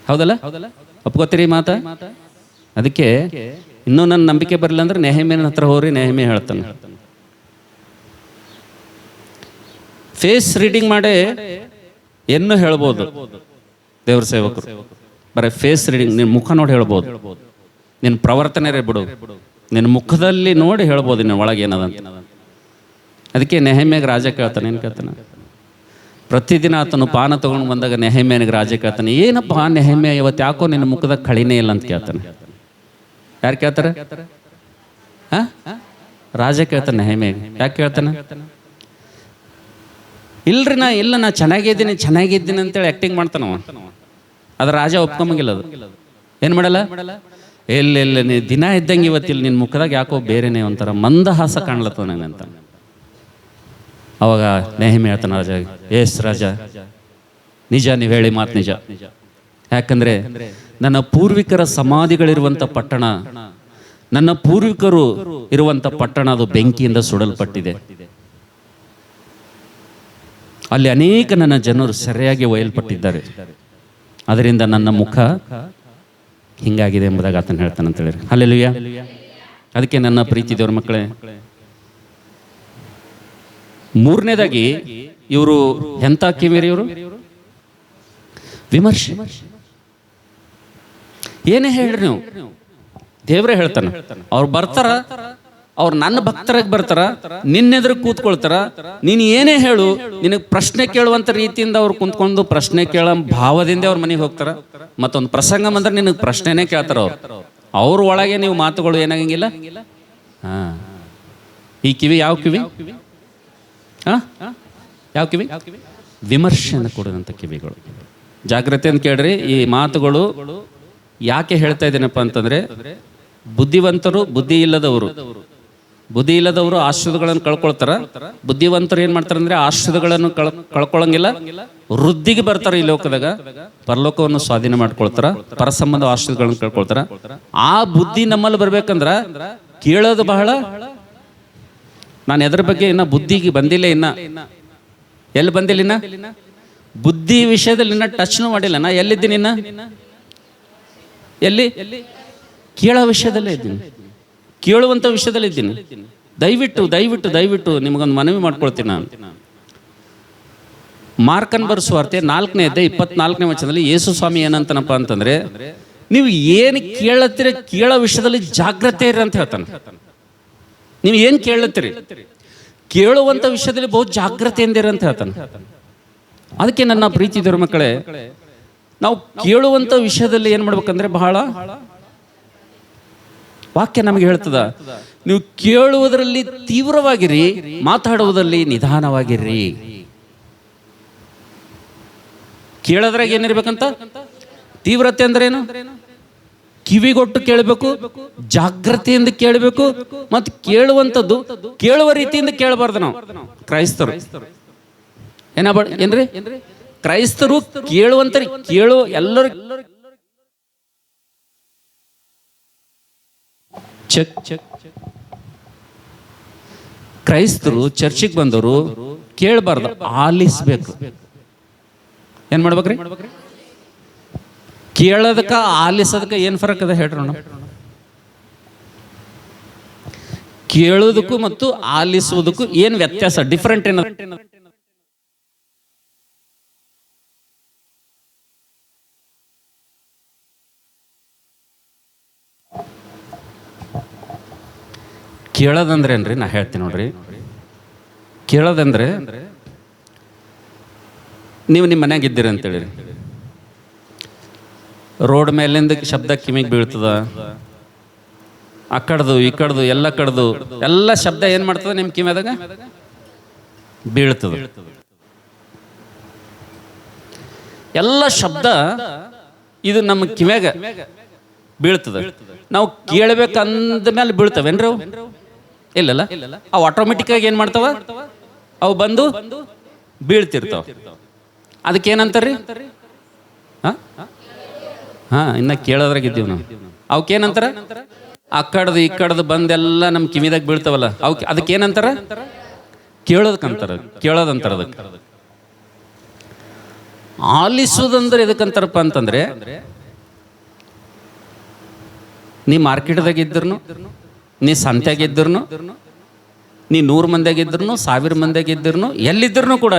ಹೌದಲ್ಲ? ಒಪ್ಕೋತೀರಿ ಮಾತ? ಅದಕ್ಕೆ ಇನ್ನೂ ನನ್ನ ನಂಬಿಕೆ ಬರಲಿಲ್ಲ ಅಂದ್ರೆ ನೆಹಮ್ಯನ ಹತ್ರ ಹೋಗ್ರಿ, ನೆಹಮ್ಯ ಹೇಳ್ತಾನೆ. ಫೇಸ್ ರೀಡಿಂಗ್ ಮಾಡೇ ಏನು ಹೇಳ್ಬೋದು ದೇವ್ರ ಸೇವಕರು. ಬರೀ ಫೇಸ್ ರೀಡಿಂಗ್, ನಿನ್ನ ಮುಖ ನೋಡಿ ಹೇಳ್ಬೋದು, ನಿನ್ನ ಪ್ರವರ್ತನೆ ಬಿಡು, ನಿನ್ನ ಮುಖದಲ್ಲಿ ನೋಡಿ ಹೇಳ್ಬೋದು ನಿನ್ನ ಒಳಗೆ ಏನದಂತ. ಅದಕ್ಕೆ ನೆಹಮ್ಯಾಗ ರಾಜ ಕೇಳ್ತಾನೆ. ಏನು ಕೇಳ್ತಾನೆ? ಪ್ರತಿದಿನ ಆತನು ಪಾನ ತೊಗೊಂಡು ಬಂದಾಗ ನೆಹಮ್ಯನಿಗೆ ರಾಜ ಕೇಳ್ತಾನೆ, ಏನಪ್ಪ ನೆಹಮ್ಯ ಇವತ್ತು ಯಾಕೋ ನಿನ್ನ ಮುಖದಾಗ ಕಳಿನೇ ಇಲ್ಲ ಅಂತ ಕೇಳ್ತಾನೆ. ಯಾರು ಕೇಳ್ತಾರೆ? ರಾಜ ಕೇಳ್ತಾನೆ ನೆಹಮ್ಯಾಗ. ಯಾಕೆ ಕೇಳ್ತಾನೆ? ಇಲ್ರಿ ನಾ ಚೆನ್ನಾಗಿದ್ದೀನಿ ಅಂತೇಳಿ ಆ್ಯಕ್ಟಿಂಗ್ ಮಾಡ್ತಾನವ. ಅದ್ರ ರಾಜ ಒಪ್ಕೊಂಬಂಗಿಲ್ಲ. ಅದು ಏನು ಮಾಡಲ್ಲ? ಎಲ್ಲ ನೀ ದಿನ ಇದ್ದಂಗೆ ಇವತ್ತಿಲ್ಲ ನಿನ್ನ ಮುಖದಾಗ ಯಾಕೋ ಬೇರೆನೇ ಒಂಥರ ಮಂದಹಾಸ ಕಾಣ್ಲತ್ತವ ನನಗೆ ಅಂತ. ಅವಾಗ ನೆಹಮ್ಯ ಹೇಳ್ತಾನೆ ರಾಜ, ಎಸ್ ರಾಜ, ನಿಜ, ನೀವು ಹೇಳಿ ಮಾತು ನಿಜ. ಯಾಕಂದ್ರೆ ನನ್ನ ಪೂರ್ವಿಕರ ಸಮಾಧಿಗಳಿರುವಂಥ ಪಟ್ಟಣ, ನನ್ನ ಪೂರ್ವಿಕರು ಇರುವಂಥ ಪಟ್ಟಣ ಅದು ಬೆಂಕಿಯಿಂದ ಸುಡಲ್ಪಟ್ಟಿದೆ. ಅಲ್ಲಿ ಅನೇಕ ನನ್ನ ಜನರು ಸರಿಯಾಗಿ ಒಯ್ಯಲ್ಪಟ್ಟಿದ್ದಾರೆ. ಅದರಿಂದ ನನ್ನ ಮುಖ ಹಿಂಗಾಗಿದೆ ಎಂಬುದಾಗಿ ಆತನ ಹೇಳ್ತಾನೆ ಅಂತ ಹೇಳಿ. ಹಲ್ಲೆಲೂಯಾ. ಅದಕ್ಕೆ ನನ್ನ ಪ್ರೀತಿ ದೇವ್ರ ಮಕ್ಕಳೇ, 3ನೇದಾಗಿ ಇವರು ಎಂಥ ಕಿವಿರಿ? ಇವರು ವಿಮರ್ಶೆ. ಏನೇ ಹೇಳ್ರಿ ನೀವು, ದೇವ್ರೇ ಹೇಳ್ತಾನೆ. ಅವ್ರು ಬರ್ತಾರ, ಅವ್ರು ನನ್ನ ಭಕ್ತರಾಗಿ ಬರ್ತಾರ, ನಿನ್ನೆದುರು ಕೂತ್ಕೊಳ್ತಾರ. ನೀನು ಏನೇ ಹೇಳು, ನಿನಗೆ ಪ್ರಶ್ನೆ ಕೇಳುವಂಥ ರೀತಿಯಿಂದ ಅವ್ರು ಕುಂತ್ಕೊಂಡು ಪ್ರಶ್ನೆ ಕೇಳೋ ಭಾವದಿಂದ ಅವ್ರ ಮನೆಗೆ ಹೋಗ್ತಾರ. ಮತ್ತೊಂದು ಪ್ರಸಂಗ ಬಂದ್ರೆ ನಿನಗೆ ಪ್ರಶ್ನೆನೇ ಕೇಳ್ತಾರ ಅವ್ರ ಒಳಗೆ ನೀವು ಮಾತುಗಳು ಏನಾಗಂಗಿಲ್ಲ. ಈ ಕಿವಿ ಯಾವ ಕಿವಿ? ಯಾವ ಕಿವಿ? ವಿಮರ್ಶೆಯನ್ನು ಕೊಡುವಂಥ ಕಿವಿಗಳು. ಜಾಗ್ರತೆ ಅಂತ ಕೇಳ್ರಿ. ಈ ಮಾತುಗಳು ಯಾಕೆ ಹೇಳ್ತಾ ಇದ್ದೇನಪ್ಪ ಅಂತಂದ್ರೆ, ಬುದ್ಧಿವಂತರು, ಬುದ್ಧಿ ಇಲ್ಲದವರು ಆಶ್ರಯಗಳನ್ನು ಕಳ್ಕೊಳ್ತಾರ. ಬುದ್ಧಿವಂತರು ಏನ್ ಮಾಡ್ತಾರೆ ಅಂದ್ರೆ ಆಶ್ರಯಗಳನ್ನು ಕಳ್ಕೊಳಂಗಿಲ್ಲ, ವೃದ್ಧಿಗೆ ಬರ್ತಾರೆ ಈ ಲೋಕದಾಗ, ಪರಲೋಕವನ್ನು ಸ್ವಾಧೀನ ಮಾಡ್ಕೊಳ್ತಾರ, ಪರಸಂಬಂಧ ಆಶ್ರಯಗಳನ್ನು ಕಳ್ಕೊಳ್ತಾರ. ಆ ಬುದ್ಧಿ ನಮ್ಮಲ್ಲಿ ಬರ್ಬೇಕಂದ್ರ ಕೇಳೋದು ಬಹಳ. ನಾನು ಎದ್ರ ಬಗ್ಗೆ ಇನ್ನ ಬುದ್ಧಿಗೆ ಬಂದಿಲ್ಲ, ಇನ್ನ ಎಲ್ಲಿ ಬಂದಿಲ್ಲ, ಇನ್ನ ಬುದ್ಧಿ ವಿಷಯದಲ್ಲಿ ಇನ್ನ ಟಚ್ನು ಮಾಡಿಲ್ಲ. ನಾ ಎಲ್ಲಿದ್ದೀನಿ? ಇನ್ನ ಎಲ್ಲಿ? ಕೇಳೋ ವಿಷಯದಲ್ಲೇ ಇದ್ದೀನಿ, ಕೇಳುವಂಥ ವಿಷಯದಲ್ಲಿ ಇದ್ದೀನಿ. ದಯವಿಟ್ಟು ನಿಮಗೊಂದು ಮನವಿ ಮಾಡ್ಕೊಳ್ತೀನಿ ನಾನು. ಮಾರ್ಕನ್ ಬರೆಸುವಾರ್ತೆ 4ನೇ ಅಧ್ಯಾಯ 24ನೇ ವಚನದಲ್ಲಿ ಯೇಸು ಸ್ವಾಮಿ ಏನಂತನಪ್ಪ ಅಂತಂದ್ರೆ, ನೀವು ಏನು ಕೇಳತ್ತೀರ ಕೇಳೋ ವಿಷಯದಲ್ಲಿ ಜಾಗ್ರತೆ ಇರ್ರಿ ಅಂತ ಹೇಳ್ತಾನೆ. ನೀವು ಏನು ಕೇಳತ್ತೀರಿ ಕೇಳುವಂಥ ವಿಷಯದಲ್ಲಿ ಬಹು ಜಾಗ್ರತೆಯಿಂದಿರ ಅಂತ ಹೇಳ್ತಾನೆ. ಅದಕ್ಕೆ ನನ್ನ ಪ್ರೀತಿ ದೇವ್ರ ಮಕ್ಕಳೇ, ನಾವು ಕೇಳುವಂಥ ವಿಷಯದಲ್ಲಿ ಏನು ಮಾಡ್ಬೇಕಂದ್ರೆ ಬಹಳ ವಾಕ್ಯ ನಮಗೆ ಹೇಳ್ತದ, ನೀವು ಕೇಳುವುದರಲ್ಲಿ ತೀವ್ರವಾಗಿರಿ, ಮಾತಾಡುವುದರಲ್ಲಿ ನಿಧಾನವಾಗಿರ್ರಿ. ಕೇಳೋದ್ರಾಗ ಏನಿರ್ಬೇಕಂತ? ತೀವ್ರತೆ ಅಂದ್ರೆ ಏನು? ಕಿವಿಗೊಟ್ಟು ಕೇಳಬೇಕು, ಜಾಗೃತಿಯಿಂದ ಕೇಳಬೇಕು, ಮತ್ತು ಕೇಳುವಂಥದ್ದು ಕೇಳುವ ರೀತಿಯಿಂದ ಕೇಳಬಾರ್ದು. ನಾವು ಕ್ರೈಸ್ತರು ಏನ್ರಿ ಕ್ರೈಸ್ತರು ಕೇಳುವಂತರಿ ಕೇಳುವ ಎಲ್ಲರೂ ಚೆಕ್ ಚೆಕ್ ಕ್ರೈಸ್ತರು ಚರ್ಚಿಗೆ ಬಂದವರು ಕೇಳಬಾರ್ದು, ಆಲಿಸ್ಬೇಕು. ಏನ್ ಮಾಡ್ಬೇಕ್ರಿ? ಕೇಳೋದಕ್ಕ ಆಲಿಸೋದಕ್ಕೆ ಏನು ಫರಕ್ ಅದ ಹೇಳ್ರಿ ನೋಡ. ಕೇಳೋದಕ್ಕೂ ಮತ್ತು ಆಲಿಸುವುದಕ್ಕೂ ಏನು ವ್ಯತ್ಯಾಸ, ಡಿಫ್ರೆಂಟ್ ಏನ? ಕೇಳೋದಂದ್ರೆ ಏನ್ರಿ? ನಾ ಹೇಳ್ತೀನಿ ನೋಡ್ರಿ. ಕೇಳೋದಂದ್ರೆ ನೀವು ನಿಮ್ಮ ಮನ್ಯಾಗ ಇದ್ದೀರಿ ಅಂತೇಳಿ, ರೋಡ್ ಮೇಲಿಂದ ಶಬ್ದ ಕಿವಿಗೆ ಬೀಳ್ತದ, ಆ ಕಡ್ದು ಈ ಕಡ್ದು ಎಲ್ಲ ಕಡ್ದು ಎಲ್ಲ ಶಬ್ದ ಏನು ಮಾಡ್ತದ ನಿಮ್ಮ ಕಿವಿಯಾದಾಗ ಬೀಳ್ತದ. ಎಲ್ಲ ಶಬ್ದ ಇದು ನಮ್ಮ ಕಿವಿಯಾಗ ಬೀಳ್ತದ. ನಾವು ಕೇಳಬೇಕಂದ ಮೇಲೆ ಬೀಳ್ತವೇನ್ರಿ ಅವು? ಇಲ್ಲಲ್ಲ, ಅವು ಆಟೋಮೆಟಿಕ್ಕಾಗಿ ಏನು ಮಾಡ್ತಾವ? ಅವು ಬಂದು ಬೀಳ್ತಿರ್ತಾವ. ಅದಕ್ಕೇನಂತಾರ್ರಿ? ಇನ್ನು ಕೇಳೋದ್ರಾಗಿದ್ದೀವಿ ನಾವು. ಅವಕ್ಕೇನಂತಾರ? ಆ ಕಡ್ದು ಈ ಕಡ್ದು ಬಂದೆಲ್ಲ ನಮ್ಮ ಕಿವಿದಾಗ ಬೀಳ್ತಾವಲ್ಲ, ಅದಕ್ಕೇನಂತಾರ? ಕೇಳೋದಕ್ಕಂತಾರ, ಕೇಳೋದಂತಾರ. ಅದಕ್ಕೆ ಆಲಿಸೋದಂದ್ರೆ ಎದಕ್ಕಂತಾರಪ್ಪ ಅಂತಂದ್ರೆ, ನೀ ಮಾರ್ಕೆಟ್ದಾಗ ಇದ್ರೂ, ನೀ ಸಂತ್ಯಾಗಿದ್ರೂ, ನೀ 100 ಮಂದಿಯಾಗಿದ್ರೂ, 1000 ಮಂದಿಯಾಗಿದ್ರೂ, ಎಲ್ಲಿದ್ರೂ ಕೂಡ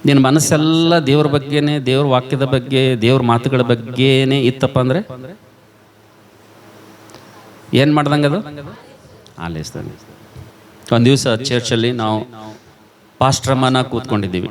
ನಿನ್ನ ಮನಸ್ಸೆಲ್ಲ ದೇವ್ರ ಬಗ್ಗೆನೇ, ದೇವ್ರ ವಾಕ್ಯದ ಬಗ್ಗೆ, ದೇವ್ರ ಮಾತುಗಳ ಬಗ್ಗೆನೇ ಇತ್ತಪ್ಪ ಅಂದ್ರೆ ಏನು ಮಾಡ್ದಂಗೆ ಅದು? ಆಲಿಸ್ದಂಗೆ. ಒಂದು ದಿವಸ ಚರ್ಚಲ್ಲಿ ನಾವು ಪಾಸ್ಟ್ರಮ್ಮನ ಕೂತ್ಕೊಂಡಿದ್ದೀವಿ.